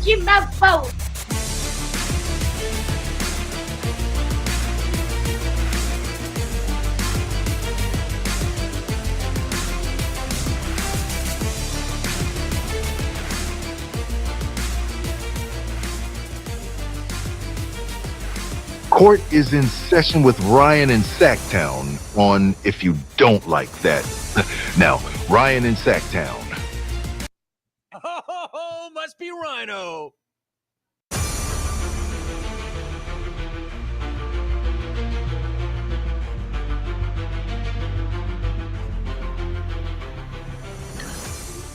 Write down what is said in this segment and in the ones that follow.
rocking my boat. Court is in session with Ryan in Sacktown on If You Don't Like That. Now, Ryan in Sacktown. Oh, must be Rhino.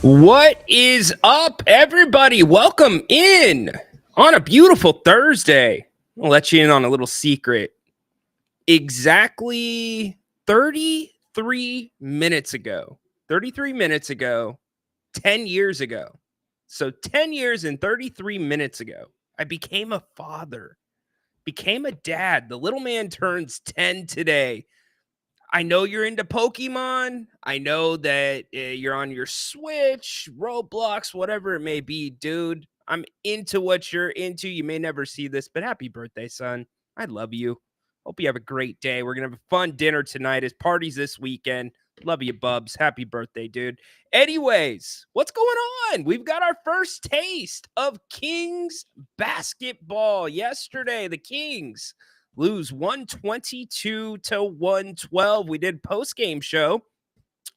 What is up, everybody? Welcome in on a beautiful Thursday. I'll let you in on a little secret. Exactly 33 minutes ago, 10 years ago. So 10 years and 33 minutes ago, I became a father, became a dad. The little man turns 10 today. I know you're into Pokemon. I know that you're on your Switch, Roblox, whatever it may be, dude. I'm into what you're into. You may never see this, but happy birthday, son. I love you. Hope you have a great day. We're going to have a fun dinner tonight. His party's this weekend. Love you, Bubs. Happy birthday, dude. Anyways, what's going on? We've got our first taste of Kings basketball. Yesterday, the Kings lose 122 to 112. We did post-game show.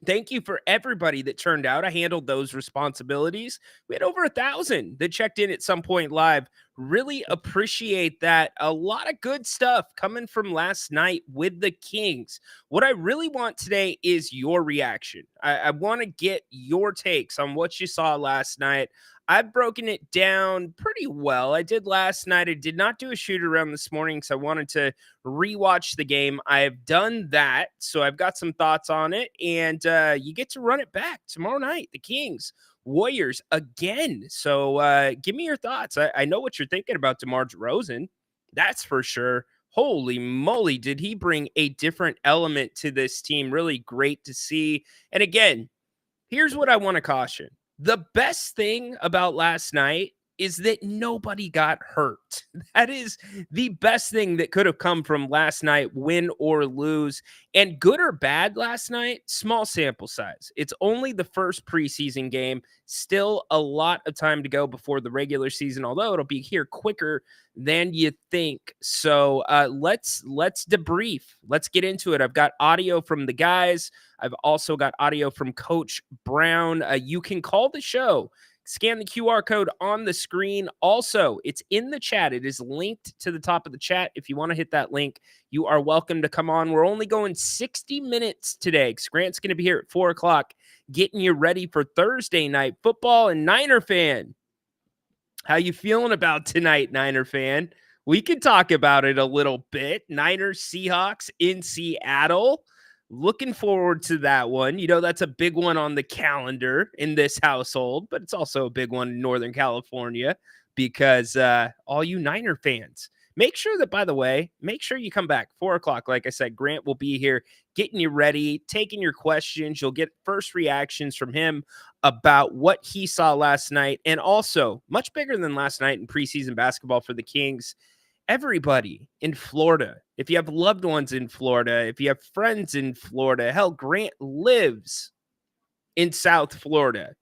Thank you for everybody that turned out. I handled those responsibilities. We had over 1,000 that checked in at some point live. Really appreciate that. A lot of good stuff coming from last night with the Kings. What I really want today is your reaction. I want to get your takes on what you saw last night. I've broken it down pretty well. I did last night. I did not do a shoot around this morning because I wanted to rewatch the game. I've done that, so I've got some thoughts on it, and you get to run it back tomorrow night. The Kings, Warriors again. So give me your thoughts. I know what you're thinking about DeMar DeRozan. That's for sure. Holy moly, did he bring a different element to this team? Really great to see. And again, here's what I want to caution. The best thing about last night is that nobody got hurt. That is the best thing that could have come from last night, win or lose. And good or bad last night, small sample size. It's only the first preseason game. Still a lot of time to go before the regular season, although it'll be here quicker than you think. So let's debrief. Let's get into it. I've got audio from the guys. I've also got audio from Coach Brown. You can call the show. Scan the QR code on the screen. Also, it's in the chat. It is linked to the top of the chat. If you want to hit that link, you are welcome to come on. We're only going 60 minutes today. Grant's going to be here at 4 o'clock, getting you ready for Thursday night football. And Niner fan, how you feeling about tonight, Niner fan? We can talk about it a little bit. Niners, Seahawks in Seattle. Looking forward to that one. You know, that's a big one on the calendar in this household, but it's also a big one in Northern California because all you Niner fans, make sure that, by the way, make sure you come back 4 o'clock. Like I said, Grant will be here getting you ready, taking your questions. You'll get first reactions from him about what he saw last night. And also, much bigger than last night in preseason basketball for the Kings, everybody in Florida. If you have loved ones in Florida, if you have friends in Florida, hell, Grant lives in South Florida.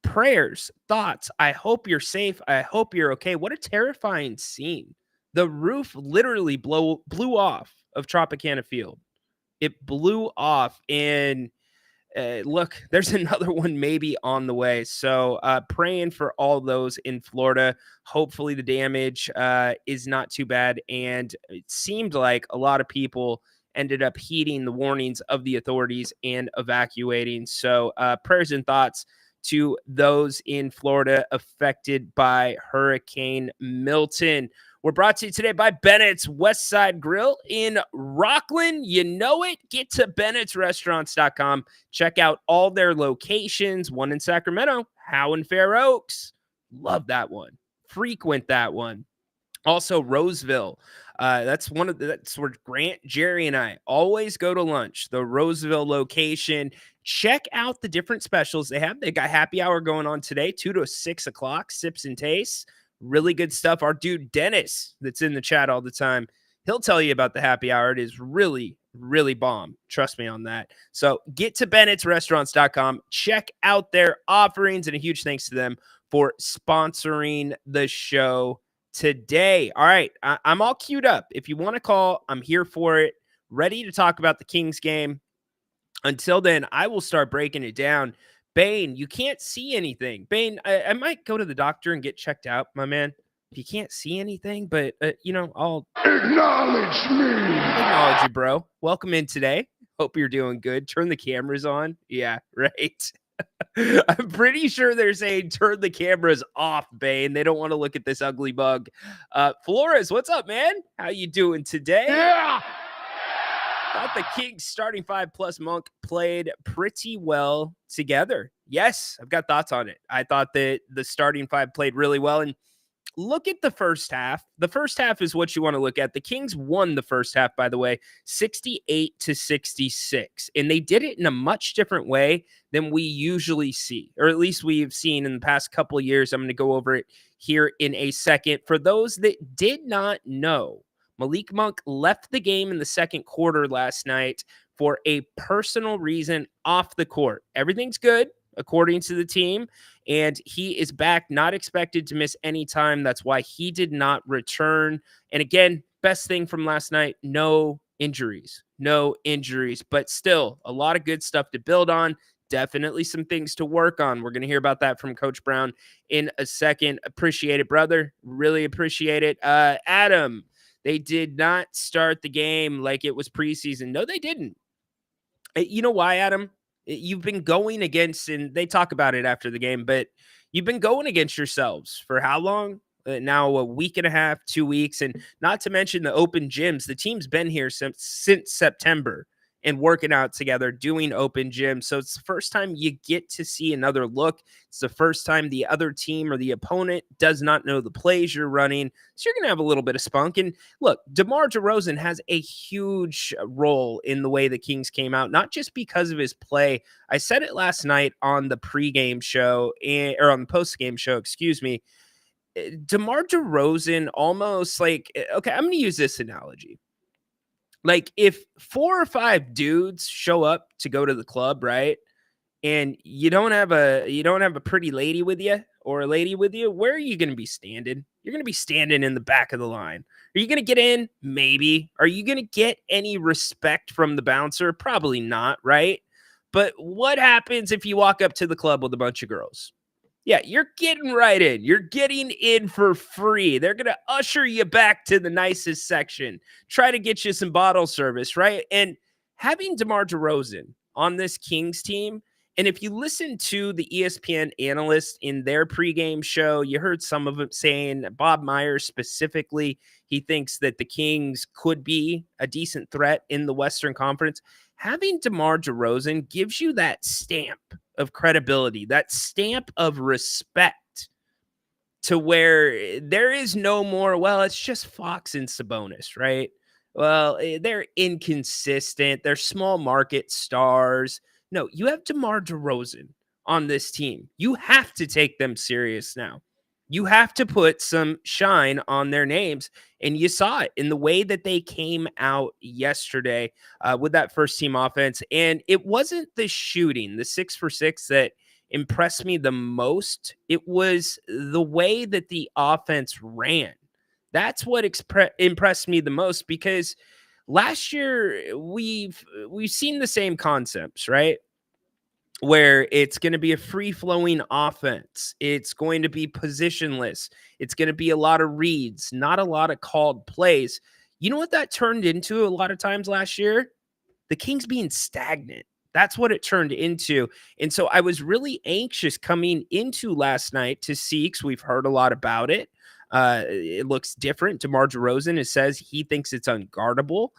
Prayers, thoughts. I hope you're safe. I hope you're okay. What a terrifying scene. The roof literally blew off of Tropicana Field. It blew off, and look, there's another one maybe on the way. So praying for all those in Florida. Hopefully the damage is not too bad. And it seemed like a lot of people ended up heeding the warnings of the authorities and evacuating. So prayers and thoughts to those in Florida affected by Hurricane Milton. We're brought to you today by Bennett's West Side Grill in Rockland. You know it. Get to Bennett'sRestaurants.com. Check out all their locations. One in Sacramento, Howe and Fair Oaks. Love that one. Frequent that one. Also, Roseville. That's where Grant, Jerry, and I always go to lunch. The Roseville location. Check out the different specials they have. They got happy hour going on today, 2 to 6 o'clock. Sips and tastes. Really good stuff. Our dude Dennis, that's in the chat all the time, he'll tell you about the happy hour. It is really, really bomb. Trust me on that. So get to Bennett'sRestaurants.com. Check out their offerings, and a huge thanks to them for sponsoring the show today. All right, I'm all queued up. If you want to call, I'm here for it. Ready to talk about the Kings game. Until then, I will start breaking it down. Bane, you can't see anything. Bane, I might go to the doctor and get checked out, my man. If you can't see anything, but, I'll acknowledge you, bro. Welcome in today. Hope you're doing good. Turn the cameras on. Yeah, right. I'm pretty sure they're saying turn the cameras off, Bane. They don't want to look at this ugly bug. Flores, what's up, man? How you doing today? Yeah. Thought the Kings starting 5 plus Monk played pretty well together. Yes, I've got thoughts on it. I thought that the starting 5 played really well. And look at the first half. The first half is what you want to look at. The Kings won the first half, by the way, 68-66. And they did it in a much different way than we usually see, or at least we've seen in the past couple of years. I'm going to go over it here in a second. For those that did not know, Malik Monk left the game in the second quarter last night for a personal reason off the court. Everything's good, according to the team, and he is back, not expected to miss any time. That's why he did not return. And again, best thing from last night, no injuries, but still a lot of good stuff to build on. Definitely some things to work on. We're going to hear about that from Coach Brown in a second. Appreciate it, brother. Really appreciate it. Adam, they did not start the game like it was preseason. No, they didn't. You know why, Adam? You've been going against, and they talk about it after the game, but you've been going against yourselves for how long? Now a week and a half, 2 weeks, and not to mention the open gyms. The team's been here since September and working out together, doing open gyms. So it's the first time you get to see another look. It's the first time the other team or the opponent does not know the plays you're running. So you're going to have a little bit of spunk. And look, DeMar DeRozan has a huge role in the way the Kings came out, not just because of his play. I said it last night on the pregame show, or on the postgame show, excuse me. DeMar DeRozan almost like, okay, I'm going to use this analogy. Like if 4 or 5 dudes show up to go to the club, right? And you don't have a pretty lady with you or a lady with you, where are you going to be standing? You're going to be standing in the back of the line. Are you going to get in? Maybe. Are you going to get any respect from the bouncer? Probably not, right? But what happens if you walk up to the club with a bunch of girls? Yeah, you're getting right in. You're getting in for free. They're going to usher you back to the nicest section, try to get you some bottle service, right? And having DeMar DeRozan on this Kings team, and if you listen to the ESPN analysts in their pregame show, you heard some of them saying, Bob Myers specifically, he thinks that the Kings could be a decent threat in the Western Conference. Having DeMar DeRozan gives you that stamp of credibility, that stamp of respect, to where there is no more, well, it's just Fox and Sabonis, right? Well, they're inconsistent. They're small market stars. No, you have DeMar DeRozan on this team. You have to take them serious now. You have to put some shine on their names. And you saw it in the way that they came out yesterday with that first team offense. And it wasn't the shooting, the 6 for 6, that impressed me the most. It was the way that the offense ran. That's what impressed me the most, because last year we've seen the same concepts, right? Where it's going to be a free-flowing offense. It's going to be positionless. It's going to be a lot of reads, not a lot of called plays. You know what that turned into a lot of times last year? The Kings being stagnant. That's what it turned into. And so I was really anxious coming into last night to see, because we've heard a lot about it. It looks different. DeMar DeRozan says he thinks it's unguardable.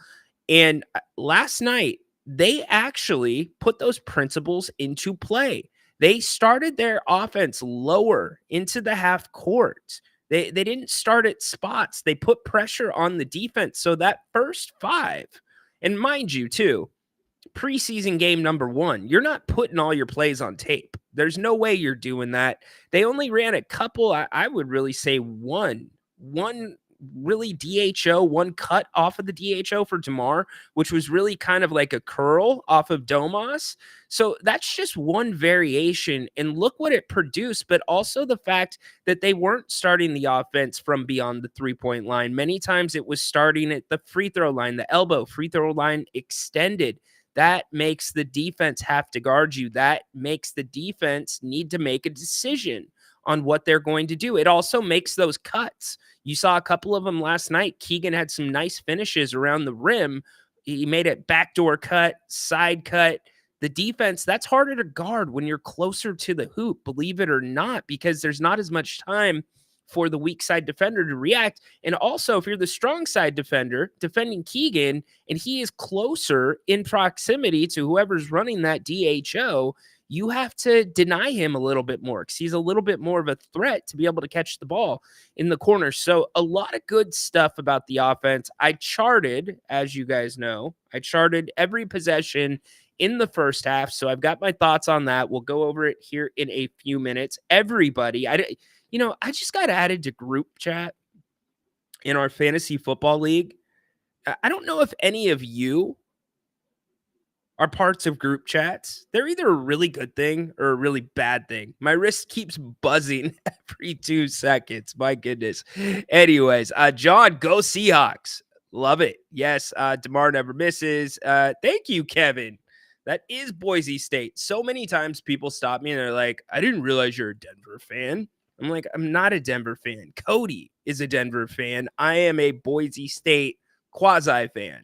And last night, they actually put those principles into play. They started their offense lower into the half court. They didn't start at spots. They put pressure on the defense. So that first 5, and mind you, too, preseason game number 1, you're not putting all your plays on tape. There's no way you're doing that. They only ran a couple, I would really say one really DHO, one cut off of the DHO for Damar, which was really kind of like a curl off of Domas. So that's just one variation. And look what it produced, but also the fact that they weren't starting the offense from beyond the 3-point line. Many times it was starting at the free throw line, the elbow, free throw line extended. That makes the defense have to guard you. That makes the defense need to make a decision on what they're going to do. It also makes those cuts. You saw a couple of them last night. Keegan had some nice finishes around the rim. He made it backdoor cut, side cut. The defense, that's harder to guard when you're closer to the hoop, believe it or not, because there's not as much time for the weak side defender to react. And also, if you're the strong side defender defending Keegan and he is closer in proximity to whoever's running that DHO, you have to deny him a little bit more because he's a little bit more of a threat to be able to catch the ball in the corner. So a lot of good stuff about the offense. I charted, as you guys know, every possession in the first half. So I've got my thoughts on that. We'll go over it here in a few minutes. Everybody, I just got added to group chat in our fantasy football league. I don't know if any of you are parts of group chats. They're either a really good thing or a really bad thing. My wrist keeps buzzing every 2 seconds. My goodness. Anyways, John, go Seahawks. Love it. Yes, DeMar never misses. Thank you, Kevin. That is Boise State. So many times people stop me and they're like, I didn't realize you're a Denver fan. I'm like, I'm not a Denver fan. Cody is a Denver fan. I am a Boise State quasi fan.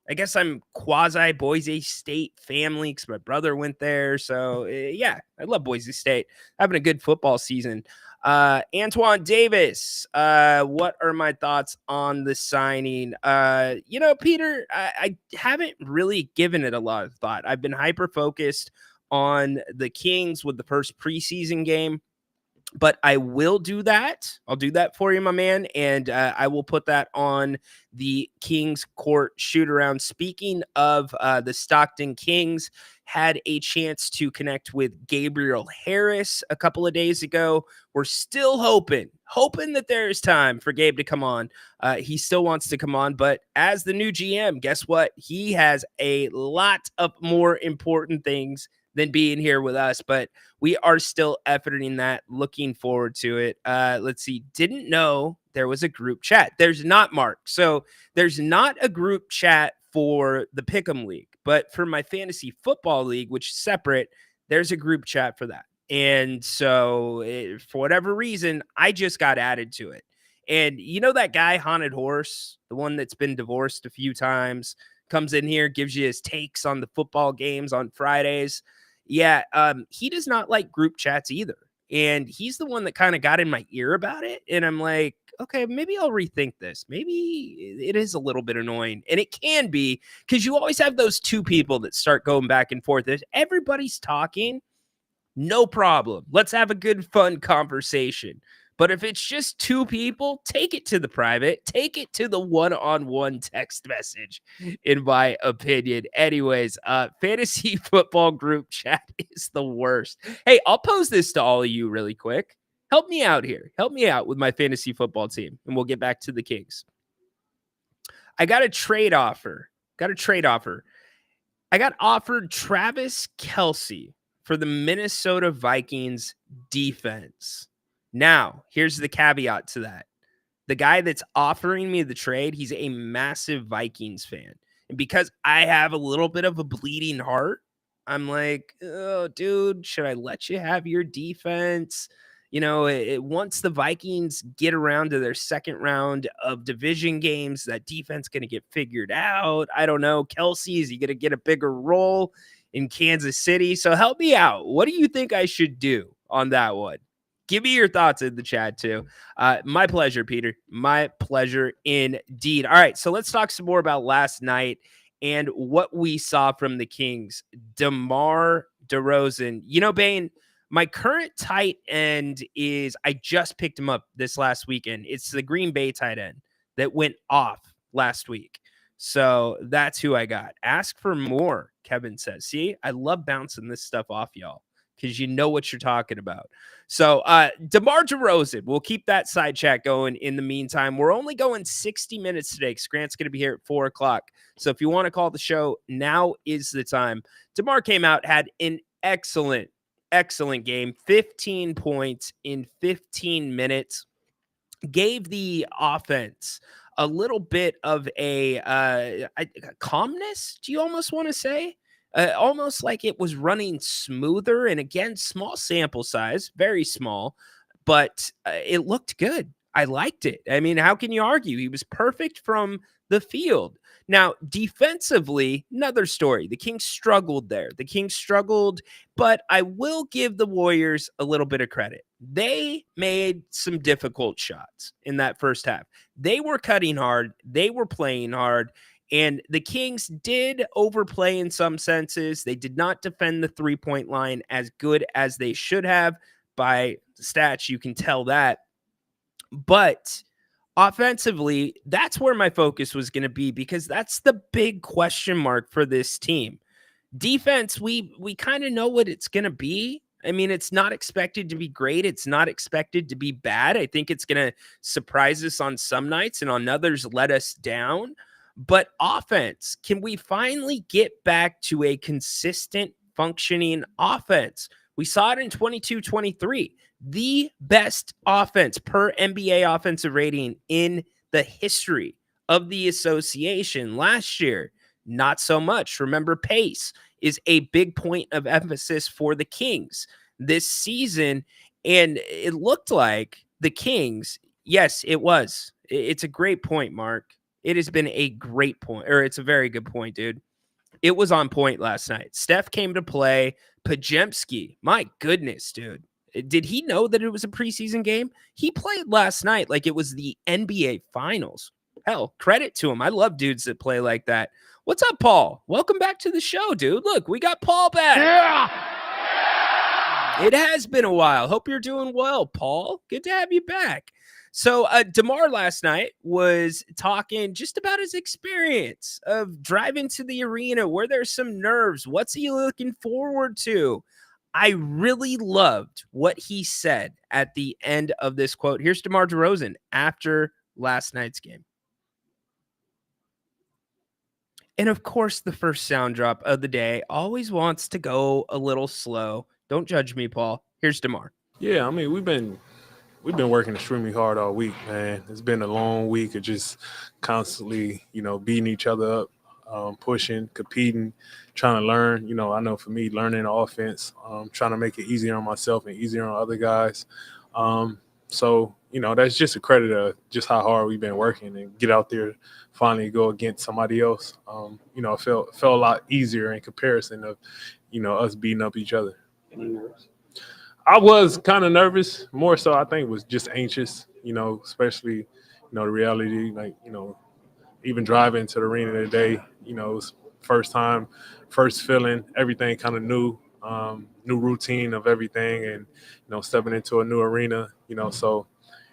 I guess I'm quasi Boise State family because my brother went there. So yeah, I love Boise State. Having a good football season. Antoine Davis, what are my thoughts on the signing? Peter, I haven't really given it a lot of thought. I've been hyper focused on the Kings with the first preseason game. But I will do that. I'll do that for you, my man. And I will put that on the Kings court shoot around. Speaking of the Stockton Kings, had a chance to connect with Gabriel Harris a couple of days ago. We're still hoping that there is time for Gabe to come on. He still wants to come on. But as the new GM, guess what? He has a lot of more important things than being here with us, but we are still efforting that. Looking forward to it. Let's see. Didn't know there was a group chat. There's not, Mark. So there's not a group chat for the Pick'em League, but for my fantasy football league, which is separate, there's a group chat for that. And so for whatever reason, I just got added to it. And you know that guy, Haunted Horse, the one that's been divorced a few times, comes in here, gives you his takes on the football games on Fridays. Yeah, he does not like group chats either. And he's the one that kind of got in my ear about it. And I'm like, okay, maybe I'll rethink this. Maybe it is a little bit annoying. And it can be because you always have those 2 people that start going back and forth. If everybody's talking, no problem. Let's have a good, fun conversation. But if it's just 2 people, take it to the private, take it to the one-on-one text message, in my opinion. Anyways, fantasy football group chat is the worst. Hey, I'll pose this to all of you really quick. Help me out here. Help me out with my fantasy football team, and we'll get back to the Kings. I got a trade offer. I got offered Travis Kelce for the Minnesota Vikings defense. Now, here's the caveat to that. The guy that's offering me the trade, he's a massive Vikings fan. And because I have a little bit of a bleeding heart, I'm like, oh, dude, should I let you have your defense? Once the Vikings get around to their second round of division games, that defense going to get figured out. I don't know. Kelce, is he going to get a bigger role in Kansas City? So help me out. What do you think I should do on that one? Give me your thoughts in the chat too. My pleasure, Peter. My pleasure indeed. All right, so let's talk some more about last night and what we saw from the Kings. DeMar DeRozan. Bane, My current tight end is, I just picked him up this last weekend. It's the Green Bay tight end that went off last week. So that's who I got. Ask for more, Kevin says. See, I love bouncing this stuff off y'all because you know what you're talking about. So DeMar DeRozan, we'll keep that side chat going in the meantime. We're only going 60 minutes today because Grant's going to be here at 4 o'clock. So if you want to call the show, now is the time. DeMar came out, had an excellent game, 15 points in 15 minutes, gave the offense a little bit of a calmness, do you almost want to say? Almost like it was running smoother. And again, small sample size, very small, but it looked good. I liked it. I mean, how can you argue? He was perfect from the field. Now, defensively, another story. The Kings struggled there. The Kings struggled, but I will give the Warriors a little bit of credit. They made some difficult shots in that first half. They were cutting hard. They were playing hard. And the Kings did overplay in some senses. They did not defend the three-point line as good as they should have. By the stats, you can tell that. But offensively, that's where my focus was going to be because that's the big question mark for this team. Defense, we kind of know what it's going to be. I mean, it's not expected to be great. It's not expected to be bad. I think it's going to surprise us on some nights and on others let us down. But offense, can we finally get back to a consistent functioning offense? We saw it in 22-23, the best offense per NBA offensive rating in the history of the association. Last year, not so much. Remember, pace is a big point of emphasis for the Kings this season. And it looked like the Kings, yes, it was. It's a great point, Mark. It has been a great point, or it's a very good point, dude. It was on point last night. Steph came to play. Pajemski, my goodness, dude. Did he know that it was a preseason game? He played last night like it was the NBA Finals. Hell, credit to him. I love dudes that play like that. What's up, Paul? Welcome back to the show, dude. Look, we got Paul back. Yeah. It has been a while. Hope you're doing well, Paul. Good to have you back. So DeMar last night was talking just about his experience of driving to the arena, where there's some nerves. What's he looking forward to? I really loved what he said at the end of this quote. Here's DeMar DeRozan after last night's game. And of course, the first sound drop of the day always wants to go a little slow. Don't judge me, Paul. Here's DeMar. Yeah, I mean, we've been working extremely hard all week, man. It's been a long week of just constantly, beating each other up, pushing, competing, trying to learn. I know for me, learning offense, trying to make it easier on myself and easier on other guys. So, that's just a credit of just how hard we've been working and get out there, finally go against somebody else. It felt a lot easier in comparison of, us beating up each other. Any nerves? I was kind of nervous, more so I think was just anxious, especially, the reality, like, even driving to the arena today, it was first time, first feeling, everything kind of new routine of everything and, stepping into a new arena, so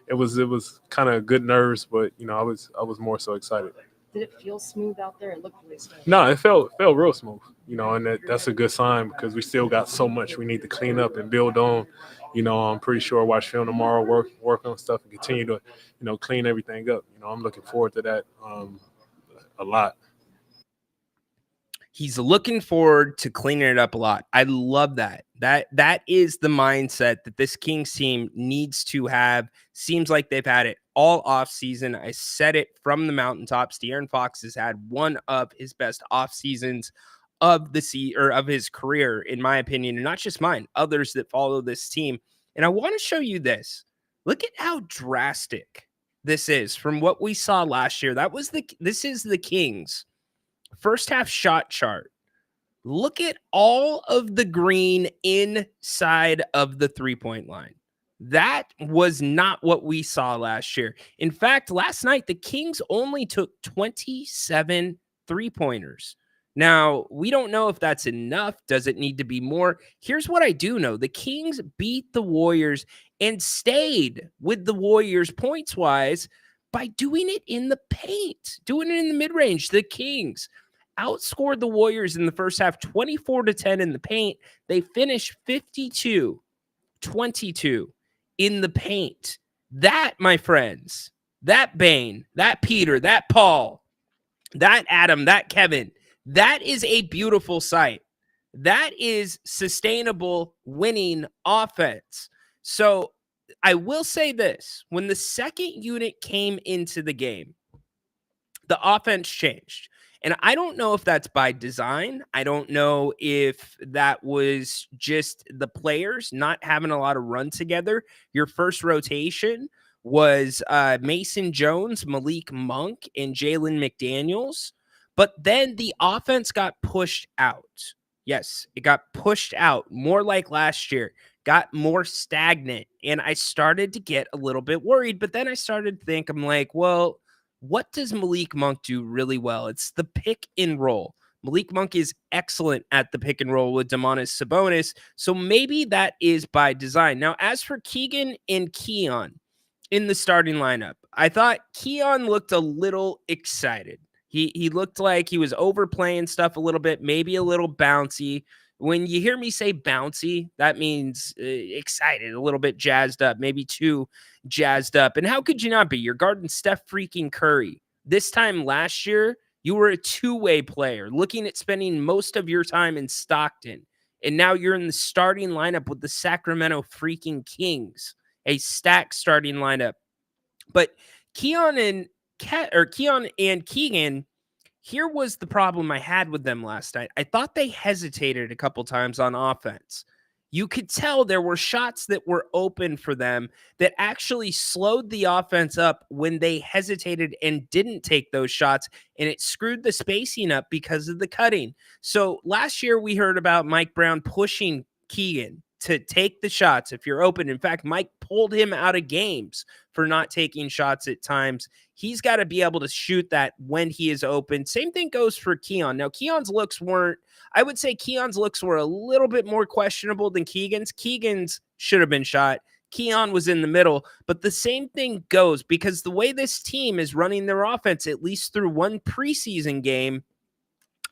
it was kind of good nerves, but, I was more so excited. Did it feel smooth out there? It looked really smooth. No, it felt real smooth, and that's a good sign because we still got so much we need to clean up and build on. I'm pretty sure watch film tomorrow, work on stuff and continue to, clean everything up. I'm looking forward to that a lot. He's looking forward to cleaning it up a lot. I love that. That is the mindset that this Kings team needs to have. Seems like they've had it all off season. I said it from the mountaintops. De'Aaron Fox has had one of his best off seasons of of his career, in my opinion, and not just mine, others that follow this team. And I want to show you this. Look at how drastic this is from what we saw last year. This is the Kings first half shot chart. Look at all of the green inside of the three-point line. That was not what we saw last year. In fact, last night, the Kings only took 27 three-pointers. Now, we don't know if that's enough. Does it need to be more? Here's what I do know. The Kings beat the Warriors and stayed with the Warriors points wise by doing it in the paint, doing it in the mid range. The Kings outscored the Warriors in the first half 24-10 in the paint. They finished 52-22 in the paint. That, my friends, that Bane, that Peter, that Paul, that Adam, that Kevin, that is a beautiful sight. That is sustainable winning offense. So I will say this, when the second unit came into the game, the offense changed. And I don't know if that's by design. I don't know if that was just the players not having a lot of run together. Your first rotation was Mason Jones, Malik Monk, and Jalen McDaniels. But then the offense got pushed out. Yes, it got pushed out more like last year, got more stagnant. And I started to get a little bit worried. But then I started to think, I'm like, well, what does Malik Monk do really well? It's the pick and roll. Malik Monk is excellent at the pick and roll with Domantas Sabonis. So maybe that is by design. Now, as for Keegan and Keon in the starting lineup, I thought Keon looked a little excited. He looked like he was overplaying stuff a little bit, maybe a little bouncy. When you hear me say bouncy, that means excited, a little bit jazzed up, maybe too jazzed up. And how could you not be? You're guarding Steph freaking Curry. This time last year, you were a two-way player, looking at spending most of your time in Stockton. And now you're in the starting lineup with the Sacramento freaking Kings, a stacked starting lineup. But Keon and Keegan, here was the problem I had with them last night. I thought they hesitated a couple times on offense. You could tell there were shots that were open for them that actually slowed the offense up when they hesitated and didn't take those shots, and it screwed the spacing up because of the cutting. So last year we heard about Mike Brown pushing Keegan to take the shots if you're open. In fact, Mike pulled him out of games for not taking shots at times. He's got to be able to shoot that when he is open. Same thing goes for Keon. Now, Keon's looks weren't, I would say Keon's looks were a little bit more questionable than Keegan's. Keegan's should have been shot. Keon was in the middle, but the same thing goes because the way this team is running their offense, at least through one preseason game,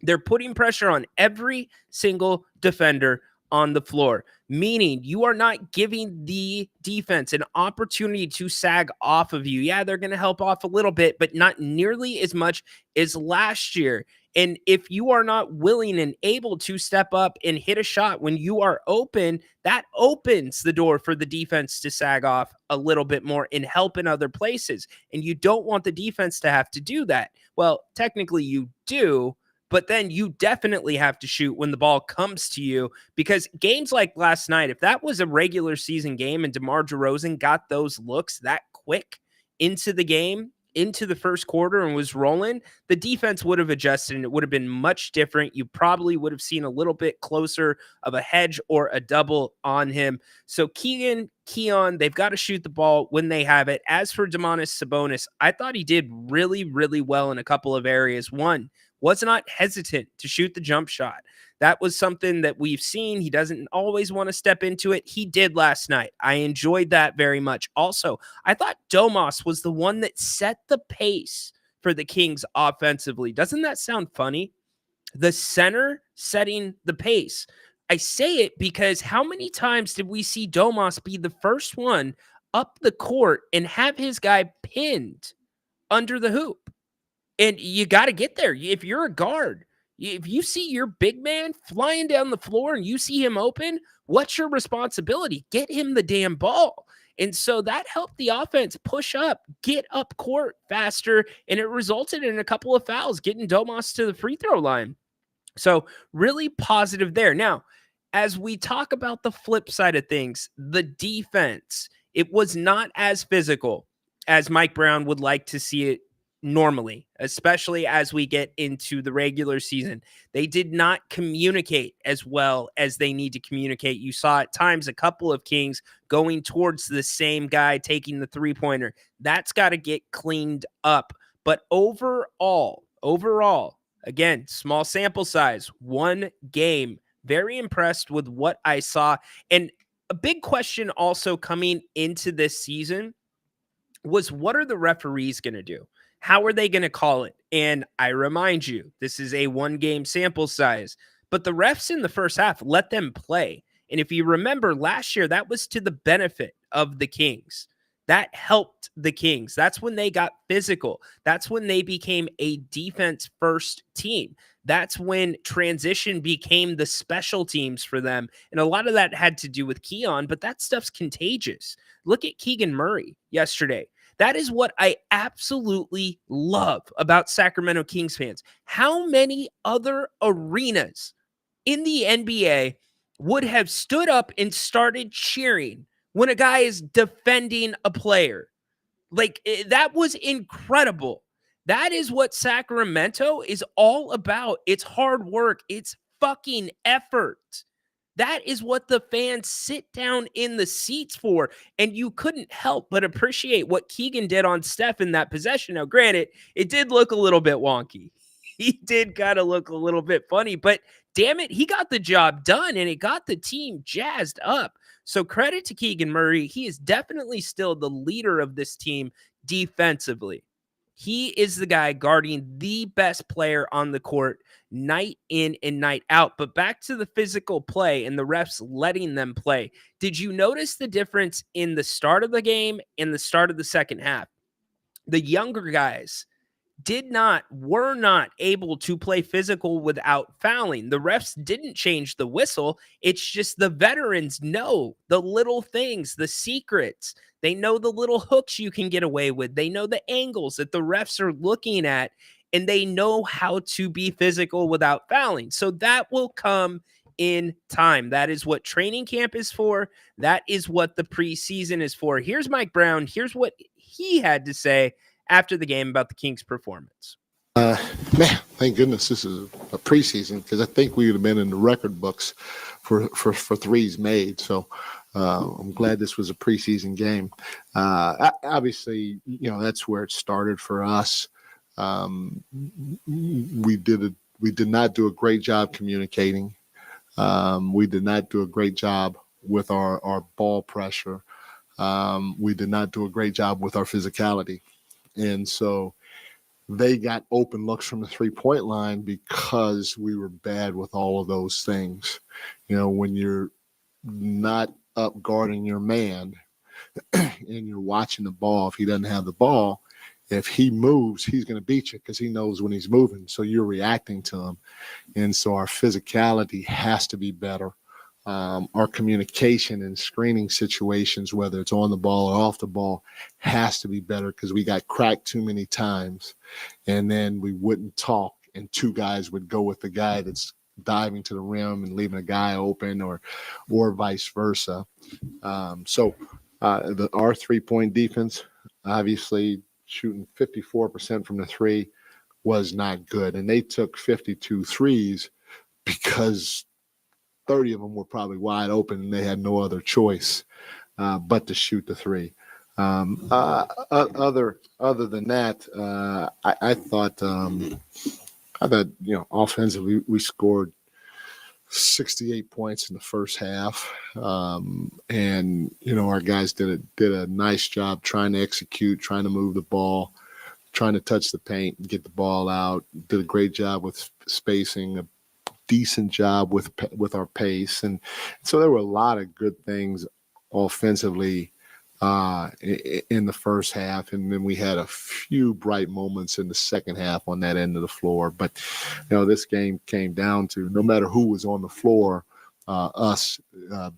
they're putting pressure on every single defender on the floor, meaning you are not giving the defense an opportunity to sag off of you. Yeah, they're going to help off a little bit, but not nearly as much as last year. And if you are not willing and able to step up and hit a shot when you are open, that opens the door for the defense to sag off a little bit more and help in other places. And you don't want the defense to have to do that. Well, technically you do, but then you definitely have to shoot when the ball comes to you, because games like last night, if that was a regular season game and DeMar DeRozan got those looks that quick into the game, into the first quarter and was rolling, the defense would have adjusted and it would have been much different. You probably would have seen a little bit closer of a hedge or a double on him. So Keon, they've got to shoot the ball when they have it. As for Domantas Sabonis, I thought he did really, really well in a couple of areas. One, was not hesitant to shoot the jump shot. That was something that we've seen. He doesn't always want to step into it. He did last night. I enjoyed that very much. Also, I thought Domas was the one that set the pace for the Kings offensively. Doesn't that sound funny? The center setting the pace. I say it because how many times did we see Domas be the first one up the court and have his guy pinned under the hoop? And you got to get there. If you're a guard, if you see your big man flying down the floor and you see him open, what's your responsibility? Get him the damn ball. And so that helped the offense push up, get up court faster, and it resulted in a couple of fouls, getting Domas to the free throw line. So really positive there. Now, as we talk about the flip side of things, the defense, it was not as physical as Mike Brown would like to see it normally, especially as we get into the regular season. They did not communicate as well as they need to communicate. You saw at times a couple of Kings going towards the same guy taking the three-pointer. That's got to get cleaned up. But overall, Again, small sample size, one game. Very impressed with what I saw. And a big question also coming into this season was, what are the referees going to do? How are they going to call it? And I remind you, this is a one-game sample size, but the refs in the first half let them play. And if you remember last year, that was to the benefit of the Kings. That helped the Kings. That's when they got physical. That's when they became a defense-first team. That's when transition became the special teams for them. And a lot of that had to do with Keon, but that stuff's contagious. Look at Keegan Murray yesterday. That is what I absolutely love about Sacramento Kings fans. How many other arenas in the NBA would have stood up and started cheering when a guy is defending a player? Like, that was incredible. That is what Sacramento is all about. It's hard work. It's fucking effort. That is what the fans sit down in the seats for. And you couldn't help but appreciate what Keegan did on Steph in that possession. Now, granted, it did look a little bit wonky. He did kind of look a little bit funny, but damn it, he got the job done and it got the team jazzed up. So credit to Keegan Murray. He is definitely still the leader of this team defensively. He is the guy guarding the best player on the court night in and night out. But back to the physical play and the refs letting them play. Did you notice the difference in the start of the game and the start of the second half? The younger guys were not able to play physical without fouling. The refs didn't change the whistle. It's just the veterans know the little things, the secrets. They know the little hooks you can get away with. They know the angles that the refs are looking at, and they know how to be physical without fouling. So that will come in time. That is what training camp is for. That is what the preseason is for. Here's Mike Brown. Here's what he had to say after the game about the Kings' performance. Man, thank goodness this is a preseason, because I think we would have been in the record books for threes made. So I'm glad this was a preseason game. Obviously, that's where it started for us. We did not do a great job communicating. We did not do a great job with our ball pressure. We did not do a great job with our physicality. And so they got open looks from the three-point line because we were bad with all of those things. When you're not up guarding your man and you're watching the ball, if he doesn't have the ball, if he moves, he's going to beat you because he knows when he's moving. So you're reacting to him. And so our physicality has to be better. Our communication in screening situations, whether it's on the ball or off the ball, has to be better, because we got cracked too many times. And then we wouldn't talk, and two guys would go with the guy that's diving to the rim and leaving a guy open, or vice versa. Our three-point defense, obviously shooting 54% from the three, was not good. And they took 52 threes because 30 of them were probably wide open, and they had no other choice but to shoot the three. Other than that, I thought offensively we scored 68 points in the first half, and our guys did a nice job trying to execute, trying to move the ball, trying to touch the paint and get the ball out. Did a great job with spacing, a decent job with our pace, and so there were a lot of good things offensively in the first half, and then we had a few bright moments in the second half on that end of the floor. But this game came down to, no matter who was on the floor, us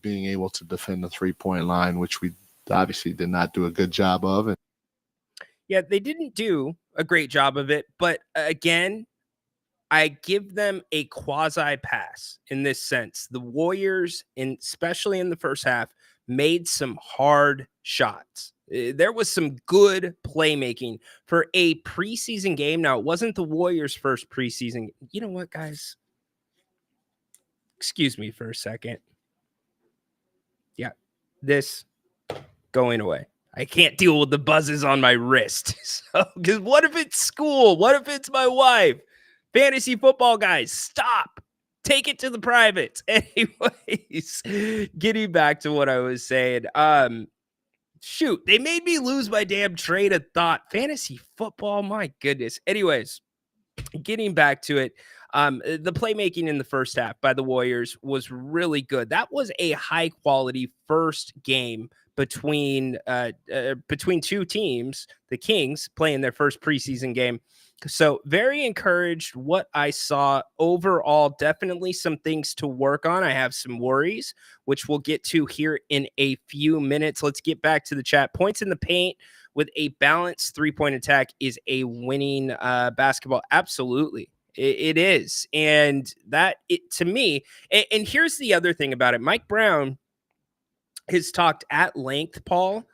being able to defend the three-point line, which we obviously did not do a good job of. Yeah, they didn't do a great job of it, but again, I give them a quasi pass in this sense. The Warriors, especially in the first half, made some hard shots. There was some good playmaking for a preseason game. Now, it wasn't the Warriors' first preseason. You know what, guys? Excuse me for a second. Yeah, this going away. I can't deal with the buzzes on my wrist. So, because what if it's school? What if it's my wife? Fantasy football guys, stop. Take it to the privates. Anyways, getting back to what I was saying. Shoot, they made me lose my damn train of thought. Fantasy football, my goodness. Anyways, getting back to it, the playmaking in the first half by the Warriors was really good. That was a high quality first game between two teams, the Kings playing their first preseason game. So very encouraged what I saw overall. Definitely some things to work on. I have some worries, which we'll get to here in a few minutes. Let's get back to the chat. Points in the paint with a balanced 3-point attack is a winning basketball. Absolutely. It is. And that, to me, and here's the other thing about it. Mike Brown has talked at length, Paul,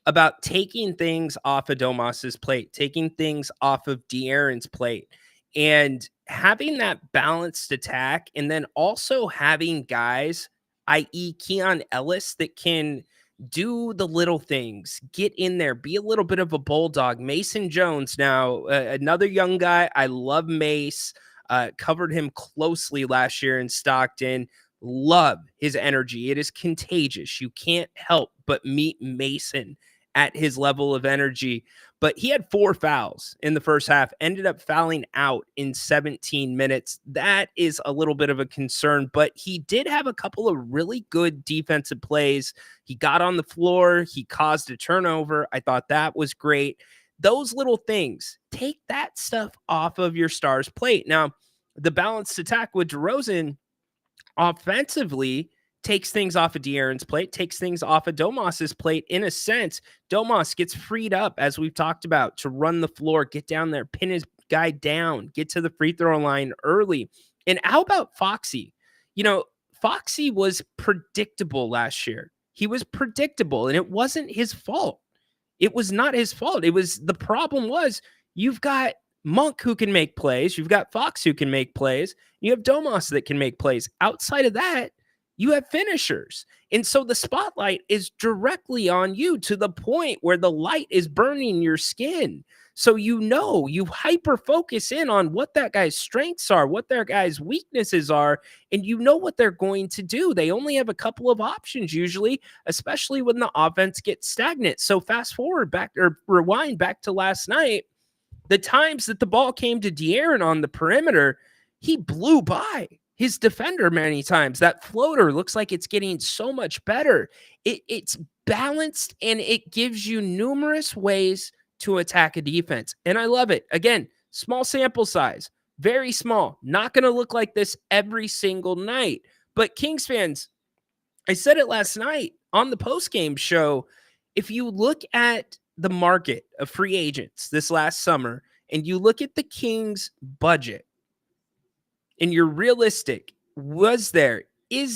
about taking things off of Domas's plate, taking things off of De'Aaron's plate, and having that balanced attack, and then also having guys, i.e. Keon Ellis, that can do the little things, get in there, be a little bit of a bulldog. Mason Jones, now another young guy. I love Mace. Covered him closely last year in Stockton. Love his energy. It is contagious. You can't help but meet Mason at his level of energy. But he had 4 fouls in the first half, ended up fouling out in 17 minutes. That is a little bit of a concern, but he did have a couple of really good defensive plays. He got on the floor. He caused a turnover. I thought that was great. Those little things, take that stuff off of your star's plate. Now, the balanced attack with DeRozan offensively takes things off of De'Aaron's plate, takes things off of Domas's plate. In a sense, Domas gets freed up, as we've talked about, to run the floor, get down there, pin his guy down, get to the free throw line early. And how about Foxy? You know, Foxy was predictable last year. He was predictable, and it wasn't his fault. It was not his fault. The problem was you've got Monk who can make plays. You've got Fox who can make plays. You have Domas that can make plays. Outside of that, you have finishers. And so the spotlight is directly on you, to the point where the light is burning your skin. So you hyper focus in on what that guy's strengths are, what their guy's weaknesses are, and you know what they're going to do. They only have a couple of options usually, especially when the offense gets stagnant. So fast forward back, or rewind back to last night. The times that the ball came to De'Aaron on the perimeter, he blew by his defender many times. That floater looks like it's getting so much better. It's balanced, and it gives you numerous ways to attack a defense. And I love it. Again, small sample size, very small. Not going to look like this every single night. But Kings fans, I said it last night on the postgame show. If you look at the market of free agents this last summer, and you look at the Kings' budget, and you're realistic, is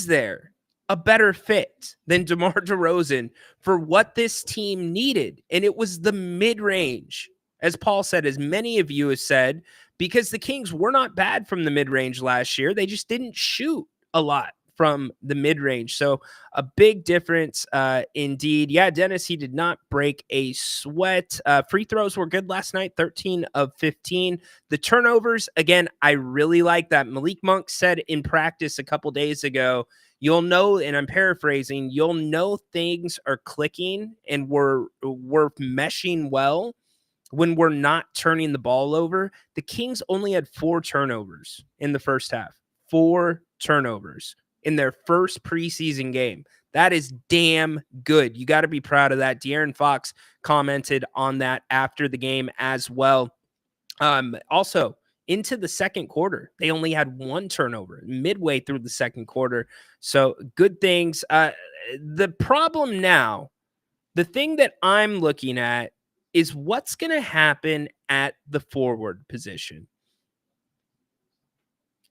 there a better fit than DeMar DeRozan for what this team needed? And it was the mid-range, as Paul said, as many of you have said, because the Kings were not bad from the mid-range last year. They just didn't shoot a lot from the mid-range. So a big difference indeed. Yeah, Dennis, he did not break a sweat. Free throws were good last night, 13 of 15. The turnovers, again, I really like that. Malik Monk said in practice a couple days ago, you'll know, and I'm paraphrasing, you'll know things are clicking and we're meshing well when we're not turning the ball over. The Kings only had 4 turnovers in the first half. 4 turnovers in their first preseason game. That is damn good. You got to be proud of that. De'Aaron Fox commented on that after the game as well. Also, into the second quarter, they only had 1 turnover midway through the second quarter. So good things. The problem now, the thing that I'm looking at is what's going to happen at the forward position.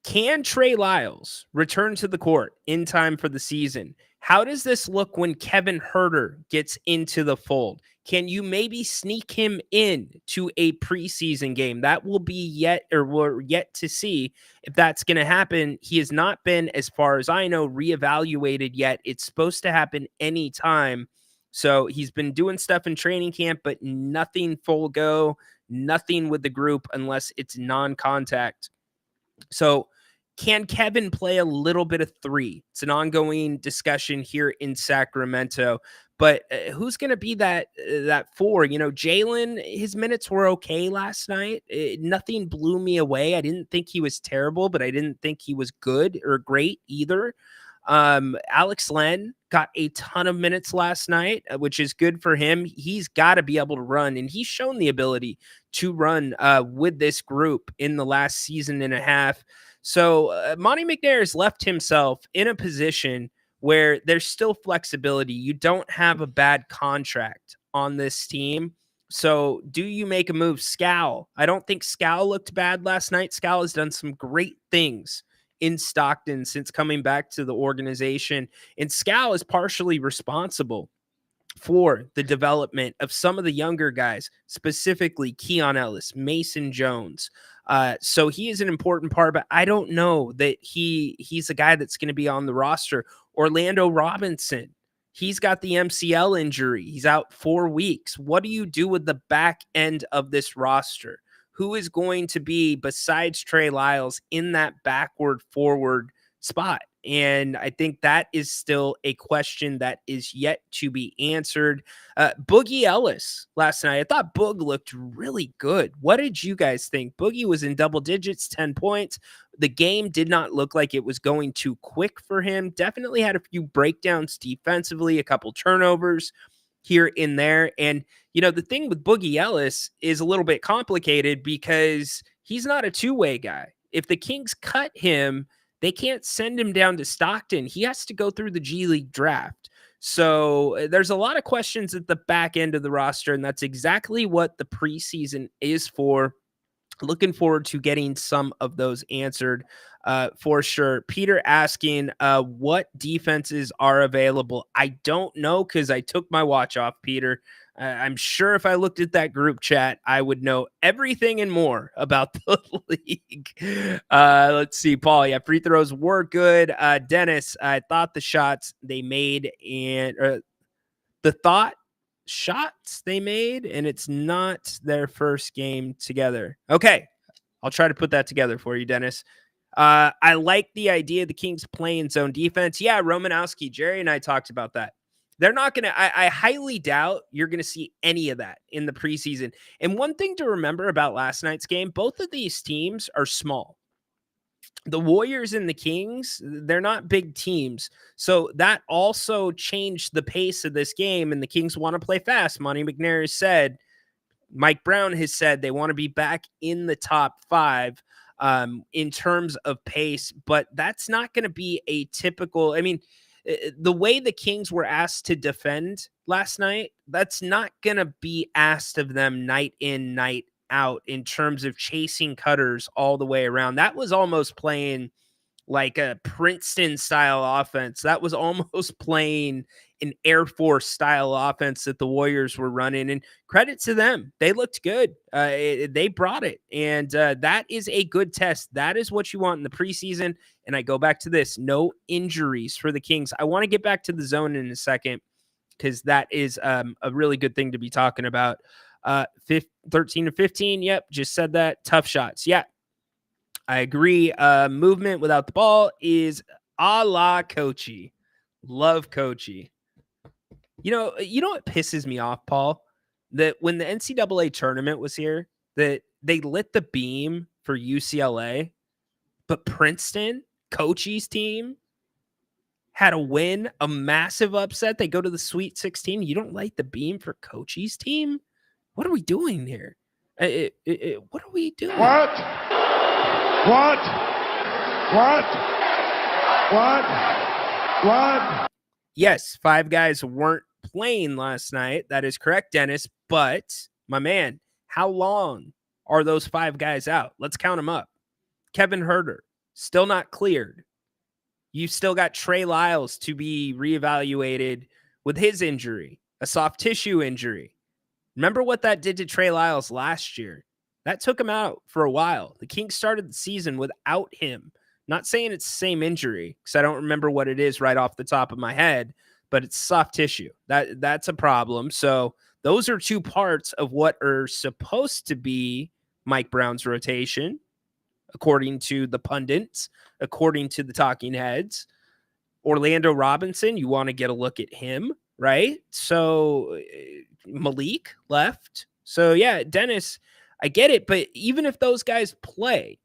Can Trey Lyles return to the court in time for the season? How does this look when Kevin Huerter gets into the fold? Can you maybe sneak him in to a preseason game? That will be we're yet to see if that's going to happen. He has not been, as far as I know, reevaluated yet. It's supposed to happen anytime. So he's been doing stuff in training camp, but nothing full go, nothing with the group unless it's non-contact. So can Kevin play a little bit of three? It's an ongoing discussion here in Sacramento. But who's going to be that four? Jalen, his minutes were okay last night. Nothing blew me away. I didn't think he was terrible, but I didn't think he was good or great either. Alex Len got a ton of minutes last night, which is good for him. He's got to be able to run, and he's shown the ability to run with this group in the last season and a half. So Monty McNair's left himself in a position where there's still flexibility. You don't have a bad contract on this team. So do you make a move? Scal. I don't think Scal looked bad last night. Scal has done some great things in Stockton since coming back to the organization. And Scal is partially responsible for the development of some of the younger guys, specifically Keon Ellis, Mason Jones. So he is an important part, but I don't know that he's a guy that's going to be on the roster. Orlando Robinson, he's got the MCL injury. He's out 4 weeks. What do you do with the back end of this roster? Who is going to be, besides Trey Lyles, in that backward forward spot? And I think that is still a question that is yet to be answered. Boogie Ellis last night, I thought Boog looked really good. What did you guys think? Boogie was in double digits, 10 points. The game did not look like it was going too quick for him. Definitely had a few breakdowns defensively, a couple turnovers here and there. And, the thing with Boogie Ellis is a little bit complicated because he's not a two-way guy. If the Kings cut him, they can't send him down to Stockton. He has to go through the G League draft. So there's a lot of questions at the back end of the roster, and that's exactly what the preseason is for. Looking forward to getting some of those answered for sure. Peter asking what defenses are available. I don't know because I took my watch off, Peter. I'm sure if I looked at that group chat, I would know everything and more about the league. Let's see, Paul. Yeah, free throws were good. Dennis, I thought the shots they made and shots they made, and it's not their first game together. Okay, I'll try to put that together for you, Dennis. I like the idea of the Kings playing zone defense. Yeah, Romanowski, Jerry and I talked about that. They're not going to, I highly doubt you're going to see any of that in the preseason. And one thing to remember about last night's game, both of these teams are small. The Warriors and the Kings, they're not big teams. So that also changed the pace of this game. And the Kings want to play fast. Monty McNair has said, Mike Brown has said they want to be back in the top 5 in terms of pace. But that's not going to be a typical, the way the Kings were asked to defend last night, that's not going to be asked of them night in, night out in terms of chasing cutters all the way around. That was almost playing like a Princeton style offense. That was almost playing an Air Force style offense that the Warriors were running, and credit to them. They looked good. They brought it. And that is a good test. That is what you want in the preseason. And I go back to this, no injuries for the Kings. I want to get back to the zone in a second because that is a really good thing to be talking about. 13 to 15. Yep. Just said that. Tough shots. Yeah. I agree. Movement without the ball is a la Coachy. Love Coachy. You know what pisses me off, Paul? That when the NCAA tournament was here, that they lit the beam for UCLA, but Princeton, Coachy's team, had a win, a massive upset. They go to the Sweet 16. You don't light the beam for Coachy's team? What are we doing here? What are we doing? What? Yes, 5 guys weren't playing last night. That is correct, Dennis. But, my man, how long are those 5 guys out? Let's count them up. Kevin Huerter, still not cleared. You've still got Trey Lyles to be reevaluated with his injury, a soft tissue injury. Remember what that did to Trey Lyles last year? That took him out for a while. The Kings started the season without him. Not saying it's the same injury because I don't remember what it is right off the top of my head, but it's soft tissue. That's a problem. So those are 2 parts of what are supposed to be Mike Brown's rotation. according to the pundits, according to the talking heads. Orlando Robinson, you want to get a look at him, right? So Malik left. So yeah, Dennis, I get it. But even if those guys play,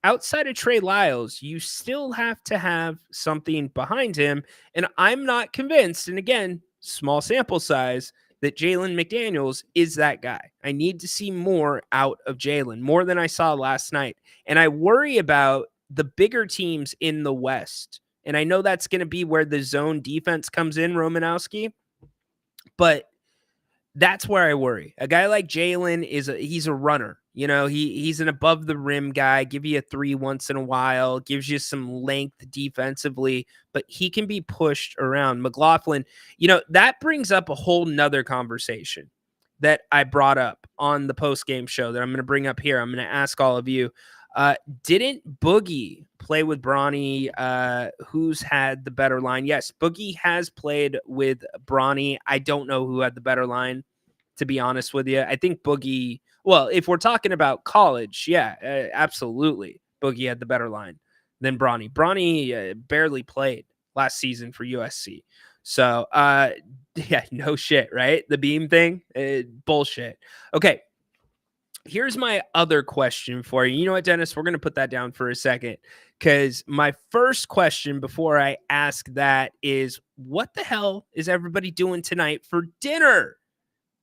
outside of Trey Lyles, you still have to have something behind him. And I'm not convinced, and again, small sample size, that Jalen McDaniels is that guy. I need to see more out of Jalen, more than I saw last night. And I worry about the bigger teams in the West. And I know that's going to be where the zone defense comes in, Romanowski. But that's where I worry. A guy like Jalen he's a runner. You know, he's an above the rim guy, give you a 3 once in a while, gives you some length defensively, but he can be pushed around. McLaughlin, you know, that brings up a whole nother conversation that I brought up on the post-game show that I'm going to bring up here. I'm going to ask all of you. Didn't Boogie play with Bronny? Who's had the better line? Yes, Boogie has played with Bronny. I don't know who had the better line, to be honest with you. I think Boogie, well, if we're talking about college, yeah, absolutely. Boogie had the better line than Bronny. Bronny barely played last season for USC. So, yeah, no shit, right? The beam thing, bullshit. Okay. Here's my other question for you. You know what, Dennis? We're going to put that down for a second, because my first question before I ask that is, what the hell is everybody doing tonight for dinner?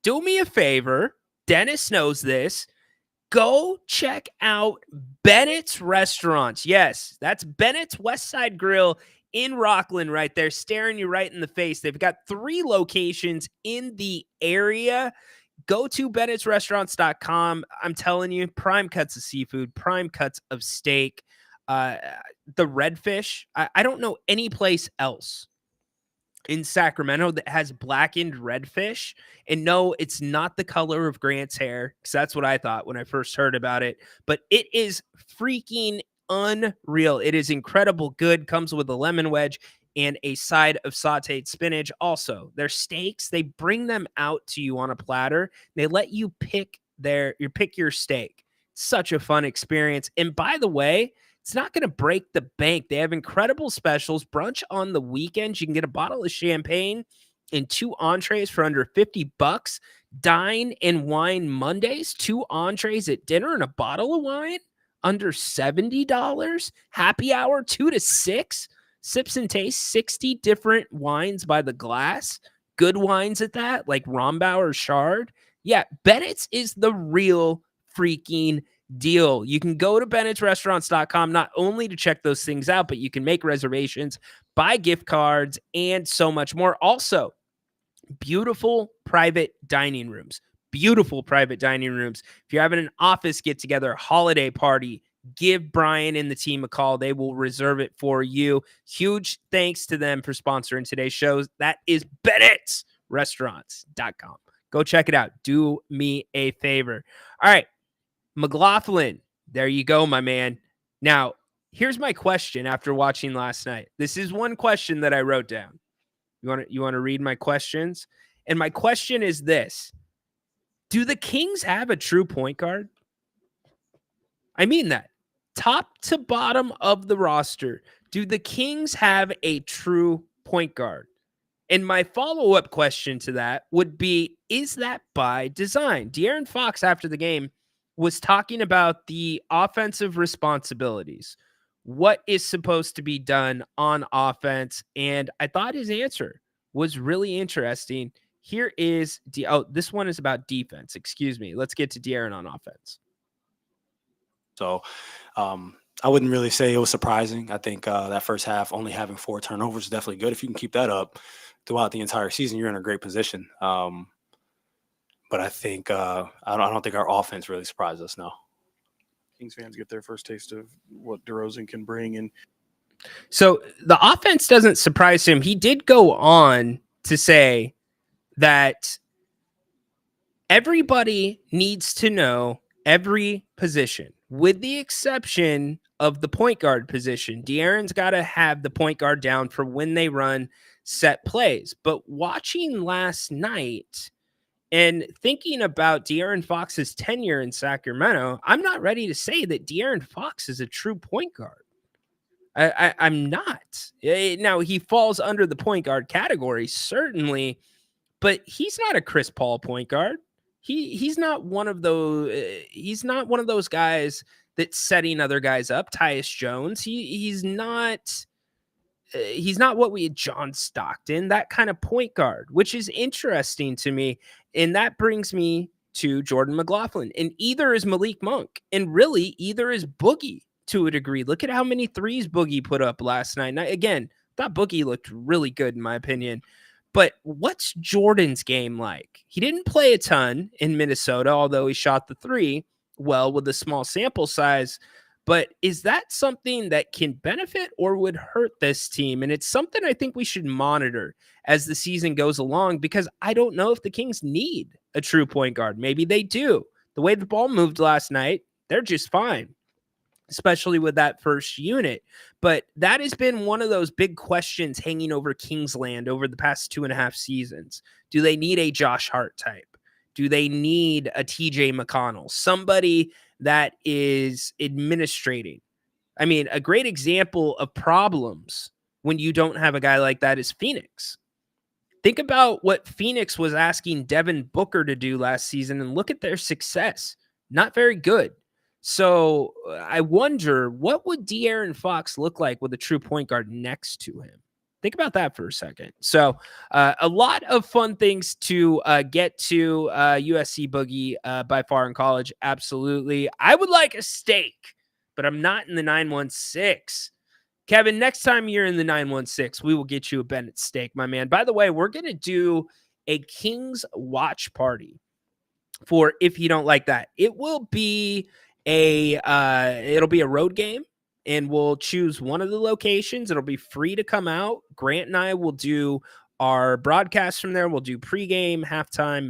Do me a favor. Dennis knows this. Go check out Bennett's Restaurants. Yes, that's Bennett's West Side Grill in Rockland right there, staring you right in the face. They've got 3 locations in the area. Go to bennettsrestaurants.com. I'm telling you, prime cuts of seafood, prime cuts of steak, the redfish. I don't know any place else in Sacramento that has blackened redfish. And no, it's not the color of Grant's hair, because that's what I thought when I first heard about it. But it is freaking unreal. It is incredible good. Comes with a lemon wedge and a side of sauteed spinach. Also, their steaks, they bring them out to you on a platter. They let you pick your steak. Such a fun experience. And by the way, it's not going to break the bank. They have incredible specials. Brunch on the weekends. You can get a bottle of champagne and 2 entrees for under $50. Dine and wine Mondays, 2 entrees at dinner and a bottle of wine under $70. Happy hour 2 to 6. Sips and tastes, 60 different wines by the glass. Good wines at that, like Rombauer Shard. Yeah, Bennett's is the real freaking deal. You can go to bennettsrestaurants.com not only to check those things out, but you can make reservations, buy gift cards, and so much more. Also, beautiful private dining rooms. Beautiful private dining rooms. If you're having an office get-together, holiday party, give Brian and the team a call. They will reserve it for you. Huge thanks to them for sponsoring today's shows. That is bennettsrestaurants.com. Go check it out. Do me a favor. All right, McLaughlin, there you go, my man. Now, here's my question after watching last night. This is one question that I wrote down. You want to read my questions? And my question is this. Do the Kings have a true point guard? I mean that. Top to bottom of the roster, do the Kings have a true point guard? And my follow-up question to that would be, is that by design? De'Aaron Fox, after the game, was talking about the offensive responsibilities, what is supposed to be done on offense, and I thought his answer was really interesting. Here is, this one is about defense. Excuse me. Let's get to De'Aaron on offense. So I wouldn't really say it was surprising. I think that first half only having 4 turnovers is definitely good. If you can keep that up throughout the entire season, you're in a great position. But I think I don't think our offense really surprised us now. Kings fans get their first taste of what DeRozan can bring. And so the offense doesn't surprise him. He did go on to say that everybody needs to know every position, with the exception of the point guard position. De'Aaron's got to have the point guard down for when they run set plays. But watching last night, And thinking about De'Aaron Fox's tenure in Sacramento, I'm not ready to say that De'Aaron Fox is a true point guard. I'm not. Now, he falls under the point guard category, certainly, but he's not a Chris Paul point guard. He's not one of those. He's not one of those guys that's setting other guys up. Tyus Jones. He's not. He's not what we had John Stockton, that kind of point guard, which is interesting to me. And that brings me to Jordan McLaughlin. And either is Malik Monk, and really either is Boogie to a degree. Look at how many threes Boogie put up last night. Now, again, thought Boogie looked really good in my opinion. But what's Jordan's game like? He didn't play a ton in Minnesota, although he shot the three well with a small sample size. But is that something that can benefit or would hurt this team? And it's something I think we should monitor as the season goes along, because I don't know if the Kings need a true point guard. Maybe they do. The way the ball moved last night, they're just fine, especially with that first unit. But that has been one of those big questions hanging over Kingsland over the past 2.5 seasons. Do they need a Josh Hart type? Do they need a TJ McConnell? Somebody that is administrating. I mean, a great example of problems when you don't have a guy like that is Phoenix. Think about what Phoenix was asking Devin Booker to do last season and look at their success. Not very good. So I wonder, what would De'Aaron Fox look like with a true point guard next to him? Think about that for a second. So a lot of fun things to get to. USC Boogie by far in college. Absolutely. I would like a steak, but I'm not in the 916. Kevin, next time you're in the 916, we will get you a Bennett steak, my man. By the way, we're going to do a Kings watch party for If You Don't Like That. It will be it'll be a road game, and we'll choose one of the locations. It'll be free to come out. Grant and I will do our broadcast from there. We'll do pregame, halftime.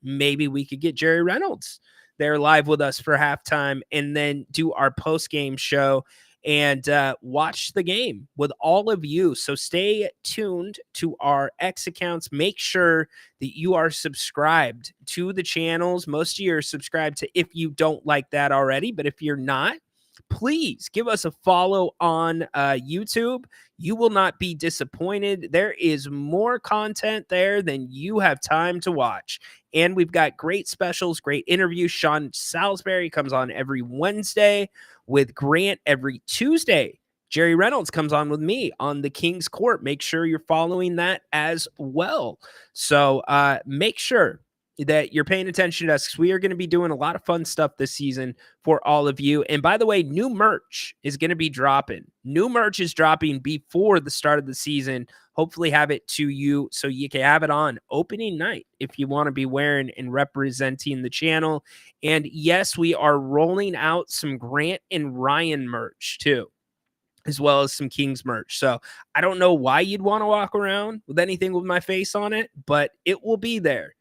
Maybe we could get Jerry Reynolds there live with us for halftime, and then do our postgame show and watch the game with all of you. So stay tuned to our X accounts. Make sure that you are subscribed to the channels. Most of you are subscribed to If You Don't Like That already, but if you're not, please give us a follow on YouTube. You will not be disappointed. There is more content there than you have time to watch. And we've got great specials, great interviews. Sean Salisbury comes on every Wednesday with Grant every Tuesday. Jerry Reynolds comes on with me on the King's Court. Make sure you're following that as well. So make sure that you're paying attention to us, because we are going to be doing a lot of fun stuff this season for all of you. And by the way, new merch is going to be dropping. New merch is dropping before the start of the season. Hopefully have it to you so you can have it on opening night if you want to be wearing and representing the channel. And yes, we are rolling out some Grant and Ryan merch too, as well as some Kings merch. So I don't know why you'd want to walk around with anything with my face on it, but it will be there.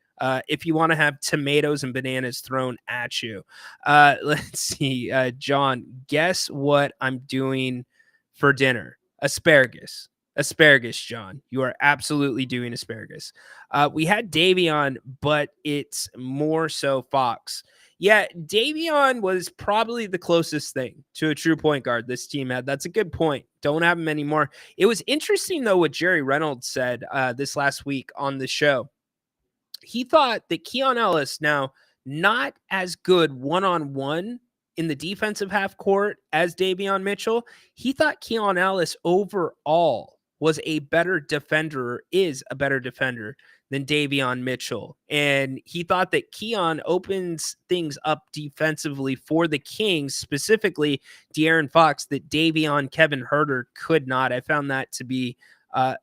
If you want to have tomatoes and bananas thrown at you. Let's see. John, guess what I'm doing for dinner? Asparagus. Asparagus, John. You are absolutely doing asparagus. We had Davion, but it's more so Fox. Yeah, Davion was probably the closest thing to a true point guard this team had. That's a good point. Don't have him anymore. It was interesting, though, what Jerry Reynolds said this last week on the show. He thought that Keon Ellis, now not as good one-on-one in the defensive half court as Davion Mitchell, he thought Keon Ellis overall was a better defender, or is a better defender than Davion Mitchell. And he thought that Keon opens things up defensively for the Kings, specifically De'Aaron Fox, that Davion Kevin Huerter could not. I found that to be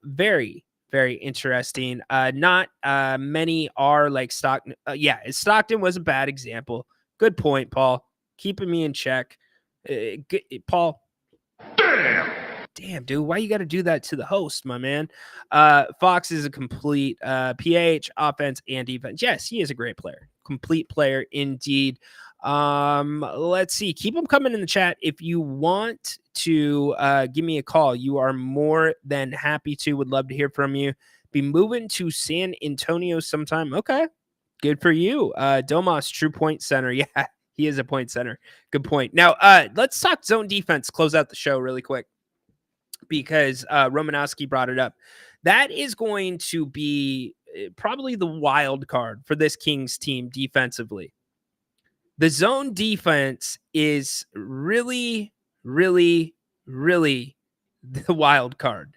very interesting. Not many are like Stockton. Stockton was a bad example. Good point, Paul. Keeping me in check. Paul. Damn, dude. Why you got to do that to the host, my man? Fox is a complete PH, offense and defense. Yes, he is a great player. Complete player indeed. Let's see. Keep them coming in the chat. If you want to give me a call, you are more than happy to. Would love to hear from you. Be moving to San Antonio sometime. Okay. Good for you. Domas, true point center. Yeah, he is a point center. Good point. Now, let's talk zone defense, close out the show really quick, because Romanowski brought it up. That is going to be probably the wild card for this Kings team defensively. The zone defense is really, really, really the wild card.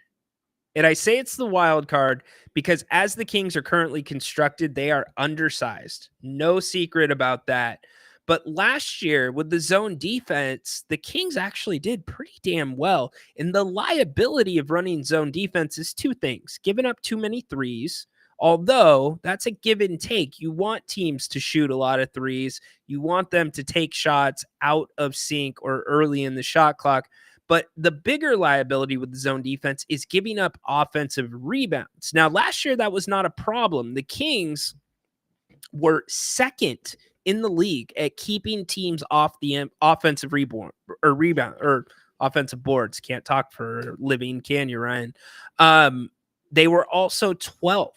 And I say it's the wild card because as the Kings are currently constructed, they are undersized. No secret about that. But last year with the zone defense, the Kings actually did pretty damn well. And the liability of running zone defense is two things: giving up too many threes, although that's a give and take. You want teams to shoot a lot of threes. You want them to take shots out of sync or early in the shot clock. But the bigger liability with the zone defense is giving up offensive rebounds. Now, last year, that was not a problem. The Kings were second in the league at keeping teams off the offensive rebound or offensive boards. Can't talk for a living, can you, Ryan? They were also 12th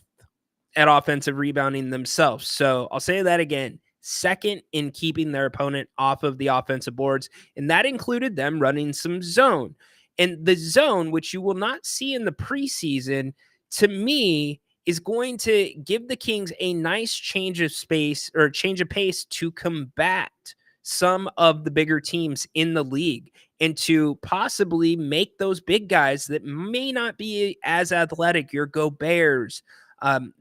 at offensive rebounding themselves. So I'll say that again. Second in keeping their opponent off of the offensive boards, and that included them running some zone. And the zone, which you will not see in the preseason, to me, is going to give the Kings a nice change of space or change of pace to combat some of the bigger teams in the league and to possibly make those big guys that may not be as athletic, your Goberts,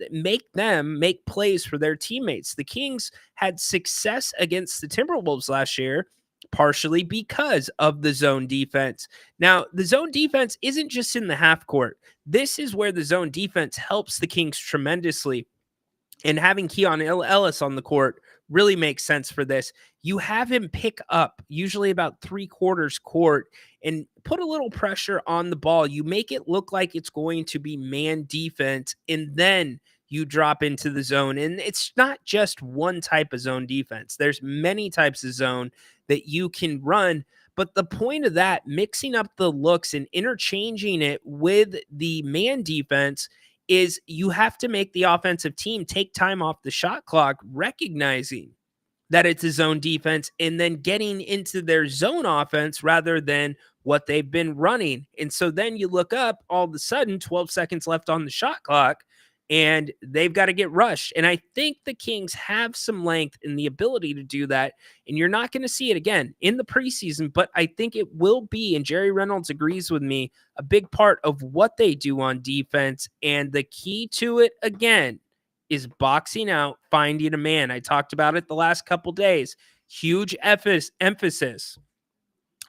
make them make plays for their teammates. The Kings had success against the Timberwolves last year, partially because of the zone defense. Now, the zone defense isn't just in the half court. This is where the zone defense helps the Kings tremendously. And having Keon Ellis on the court really makes sense for this. You have him pick up usually about 3/4 court and put a little pressure on the ball. You make it look like it's going to be man defense, and then you drop into the zone. And it's not just one type of zone defense. There's many types of zone that you can run. But the point of that, mixing up the looks and interchanging it with the man defense, is you have to make the offensive team take time off the shot clock, recognizing that it's a zone defense and then getting into their zone offense rather than what they've been running. And so then you look up, all of a sudden 12 seconds left on the shot clock and they've got to get rushed. And I think the Kings have some length and the ability to do that. And you're not going to see it again in the preseason, but I think it will be, and Jerry Reynolds agrees with me, a big part of what they do on defense. And the key to it, again, is boxing out, finding a man. I talked about it the last couple days. Huge emphasis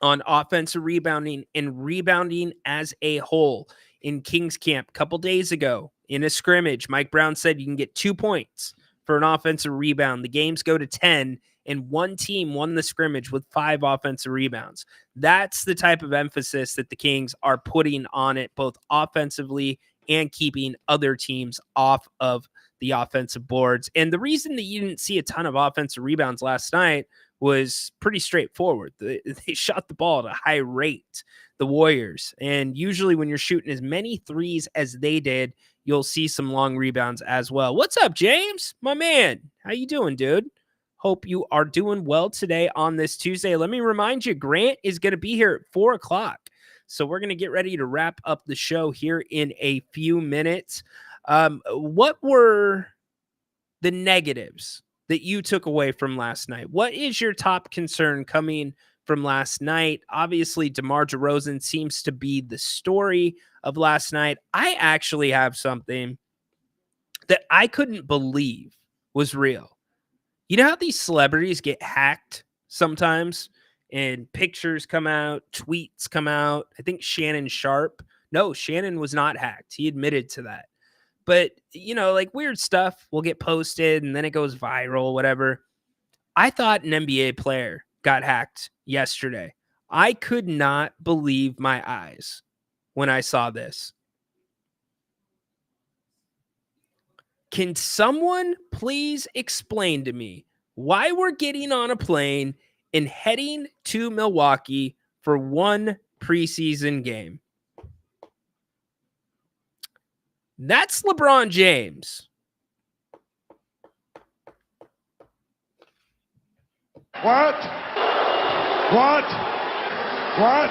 on offensive rebounding and rebounding as a whole. In Kings camp a couple days ago, in a scrimmage, Mike Brown said you can get 2 points for an offensive rebound. The games go to 10, and one team won the scrimmage with 5 offensive rebounds. That's the type of emphasis that the Kings are putting on it, both offensively and keeping other teams off of the offensive boards. And the reason that you didn't see a ton of offensive rebounds last night was pretty straightforward. They shot the ball at a high rate, the Warriors. And usually when you're shooting as many threes as they did, you'll see some long rebounds as well. What's up, James? My man. How you doing, dude? Hope you are doing well today on this Tuesday. Let me remind you, Grant is going to be here at 4 o'clock. So we're going to get ready to wrap up the show here in a few minutes. What were the negatives that you took away from last night? What is your top concern coming from last night? Obviously, DeMar DeRozan seems to be the story of last night. I actually have something that I couldn't believe was real. You know how these celebrities get hacked sometimes and pictures come out, tweets come out? I think Shannon Sharp. No, Shannon was not hacked. He admitted to that. But, you know, like weird stuff will get posted and then it goes viral, whatever. I thought an NBA player got hacked yesterday. I could not believe my eyes when I saw this. Can someone please explain to me why we're getting on a plane and heading to Milwaukee for one preseason game? That's LeBron James. What? What? What?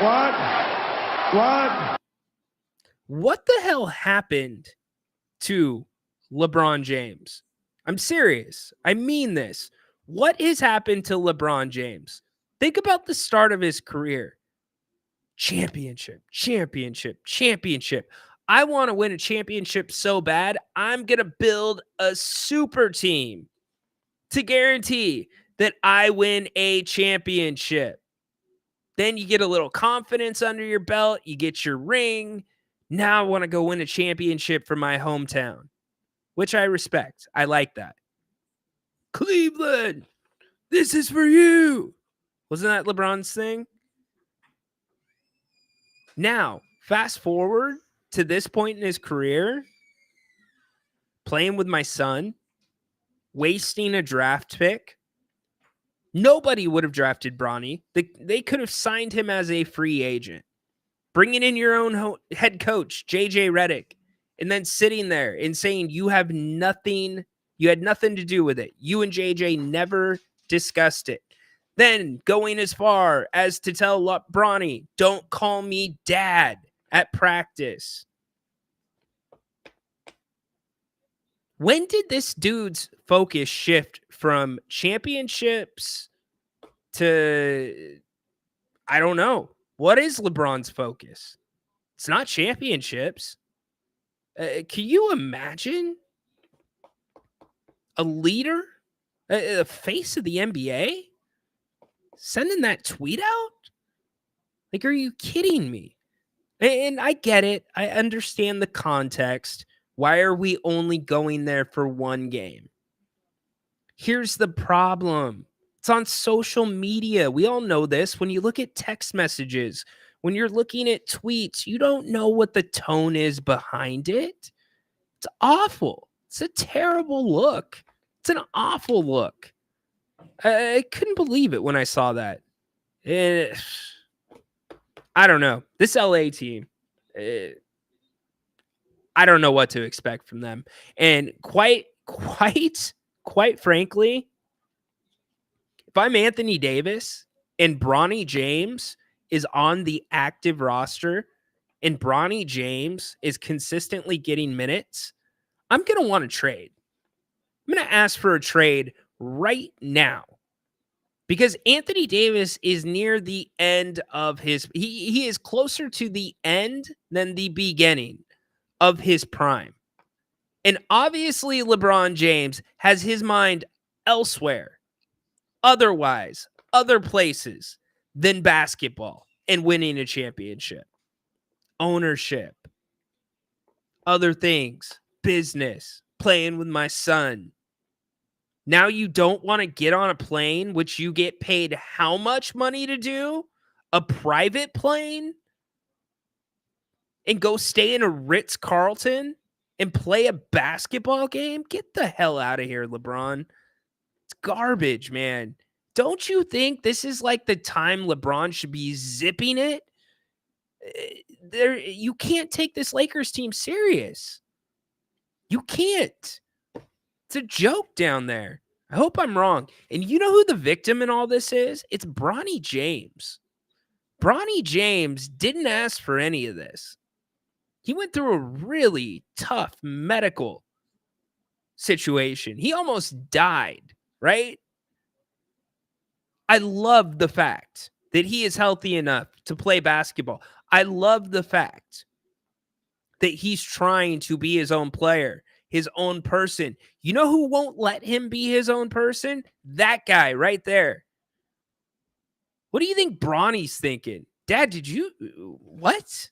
What? What? What the hell happened to LeBron James? I'm serious. I mean this. What has happened to LeBron James? Think about the start of his career. Championship, championship, championship. I want to win a championship so bad, I'm going to build a super team to guarantee that I win a championship. Then you get a little confidence under your belt. You get your ring. Now I want to go win a championship for my hometown, which I respect. I like that. Cleveland, this is for you. Wasn't that LeBron's thing? Now, fast forward to this point in his career, playing with my son, wasting a draft pick. Nobody would have drafted Bronny. They could have signed him as a free agent. Bringing in your own head coach, JJ Redick, and then sitting there and saying you had nothing to do with it. You and JJ never discussed it. Then going as far as to tell Bronny, don't call me dad at practice. When did this dude's focus shift from championships to, I don't know. What is LeBron's focus? It's not championships. Can you imagine a leader, a face of the NBA, sending that tweet out? Like, are you kidding me? And I get it. I understand the context. Why are we only going there for one game? Here's the problem. It's on social media. We all know this. When you look at text messages, when you're looking at tweets, you don't know what the tone is behind it. It's awful. It's a terrible look. It's an awful look. I couldn't believe it when I saw that. I don't know. This LA team, I don't know what to expect from them. And quite frankly, if I'm Anthony Davis and Bronny James is on the active roster and Bronny James is consistently getting minutes, I'm going to want to trade. I'm going to ask for a trade right now because Anthony Davis is near the end of his, he is closer to the end than the beginning of his prime. And obviously LeBron James has his mind elsewhere, otherwise, other places than basketball and winning a championship, ownership, other things, business, playing with my son. Now you don't want to get on a plane, which you get paid how much money to do? A private plane? And go stay in a Ritz-Carlton and play a basketball game? Get the hell out of here, LeBron. It's garbage, man. Don't you think this is like the time LeBron should be zipping it? You can't take this Lakers team serious. You can't. It's a joke down there. I hope I'm wrong. And you know who the victim in all this is? It's Bronny James. Bronny James didn't ask for any of this. He went through a really tough medical situation. He almost died, right? I love the fact that he is healthy enough to play basketball. I love the fact that he's trying to be his own player, his own person. You know who won't let him be his own person? That guy right there. What do you think Bronny's thinking? Dad, did you... What?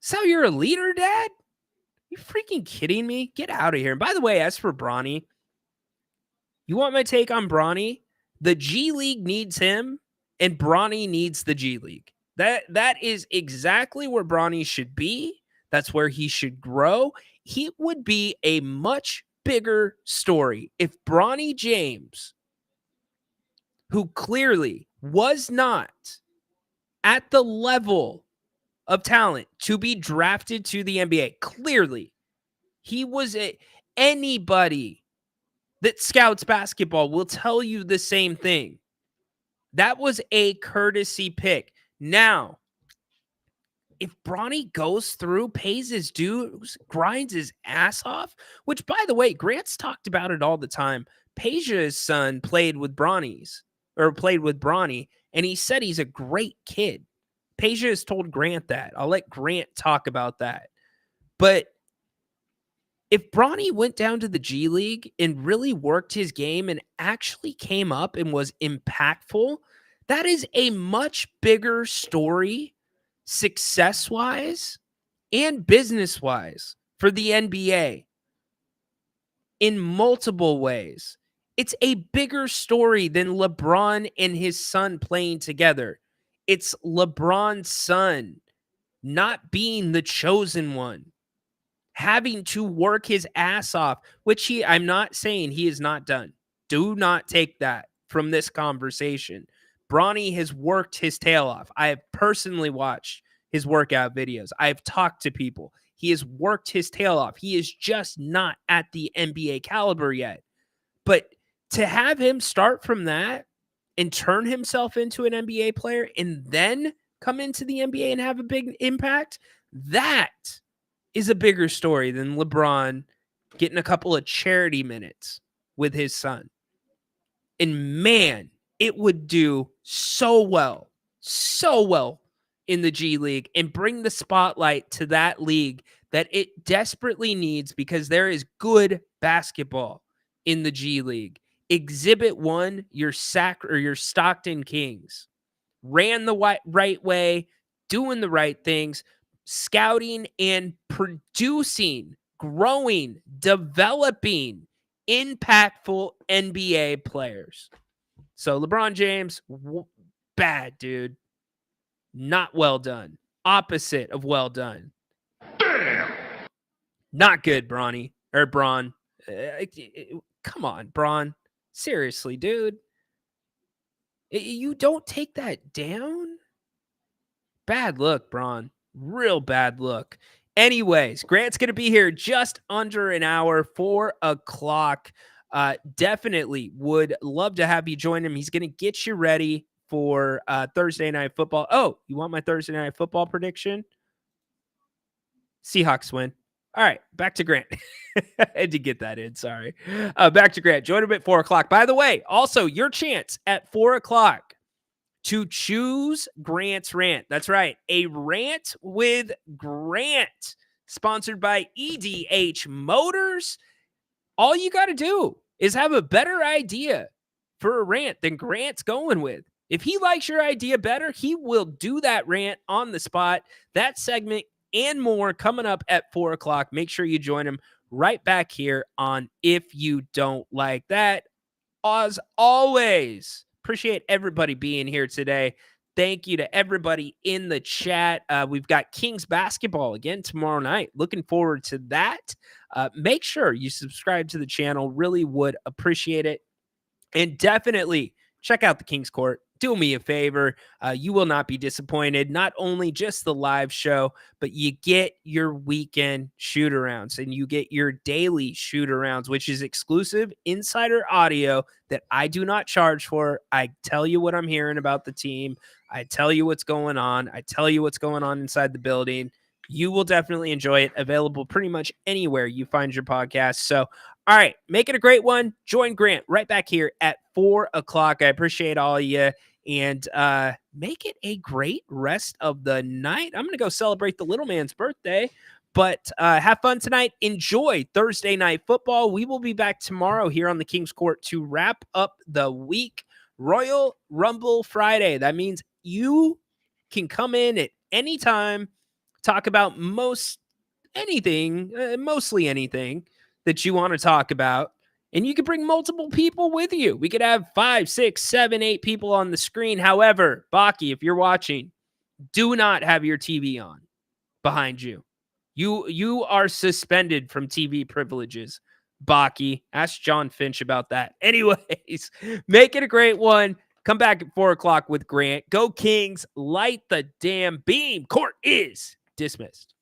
So you're a leader, Dad? You freaking kidding me? Get out of here. And by the way, as for Bronny, you want my take on Bronny? The G League needs him, and Bronny needs the G League. That is exactly where Bronny should be. That's where he should grow. He would be a much bigger story if Bronny James, who clearly was not at the level of talent to be drafted to the NBA, clearly he was anybody that scouts basketball will tell you the same thing. That was a courtesy pick. Now, if Bronny goes through, pays his dues, grinds his ass off, which, by the way, Grant's talked about it all the time. Peja's son played with Bronny, and he said he's a great kid. Peja has told Grant that. I'll let Grant talk about that. But if Bronny went down to the G League and really worked his game and actually came up and was impactful, that is a much bigger story, success-wise and business-wise, for the NBA in multiple ways. It's a bigger story than LeBron and his son playing together. It's LeBron's son not being the chosen one, having to work his ass off, which I'm not saying he is not done. Do not take that from this conversation. Bronny has worked his tail off. I have personally watched his workout videos. I've talked to people. He has worked his tail off. He is just not at the NBA caliber yet. But to have him start from that and turn himself into an NBA player and then come into the NBA and have a big impact, that is a bigger story than LeBron getting a couple of charity minutes with his son. And man, it would do so well in the G League and bring the spotlight to that league that it desperately needs, because there is good basketball in the G League. Exhibit 1, your Stockton Kings ran the right way, doing the right things, scouting and producing, growing, developing impactful NBA players. So LeBron James, bad, dude. Not well done. Opposite of well done. Damn! Not good, Bronny. Or Bron. Come on, Bron. Seriously, dude. You don't take that down? Bad look, Bron. Real bad look. Anyways, Grant's going to be here just under an hour, 4 o'clock. Definitely would love to have you join him. He's going to get you ready for Thursday Night Football. Oh, you want my Thursday Night Football prediction? Seahawks win. All right, back to Grant. I had to get that in, sorry. Back to Grant. Join him at 4 o'clock. By the way, also your chance at 4 o'clock to choose Grant's rant. That's right, a rant with Grant, sponsored by EDH Motors. All you got to do is have a better idea for a rant than Grant's going with. If he likes your idea better, he will do that rant on the spot. That segment and more coming up at 4 o'clock. Make sure you join him right back here on If You Don't Like That. As always, appreciate everybody being here today. Thank you to everybody in the chat. We've got Kings basketball again tomorrow night. Looking forward to that. Make sure you subscribe to the channel. Really would appreciate it. And definitely check out the Kings Court. Do me a favor. You will not be disappointed. Not only just the live show, but you get your weekend shoot-arounds and you get your daily shoot-arounds, which is exclusive insider audio that I do not charge for. I tell you what I'm hearing about the team. I tell you what's going on. I tell you what's going on inside the building. You will definitely enjoy it. Available pretty much anywhere you find your podcast. So, all right, make it a great one. Join Grant right back here at 4 o'clock. I appreciate all of you. And make it a great rest of the night. I'm going to go celebrate the little man's birthday. But have fun tonight. Enjoy Thursday Night Football. We will be back tomorrow here on the Kings Court to wrap up the week. Royal Rumble Friday. That means you can come in at any time, talk about mostly anything that you want to talk about. And you could bring multiple people with you. We could have 5, 6, 7, 8 people on the screen. However, Baki, if you're watching, do not have your TV on behind you. You are suspended from TV privileges, Baki. Ask John Finch about that. Anyways, make it a great one. Come back at 4 o'clock with Grant. Go Kings. Light the damn beam. Court is dismissed.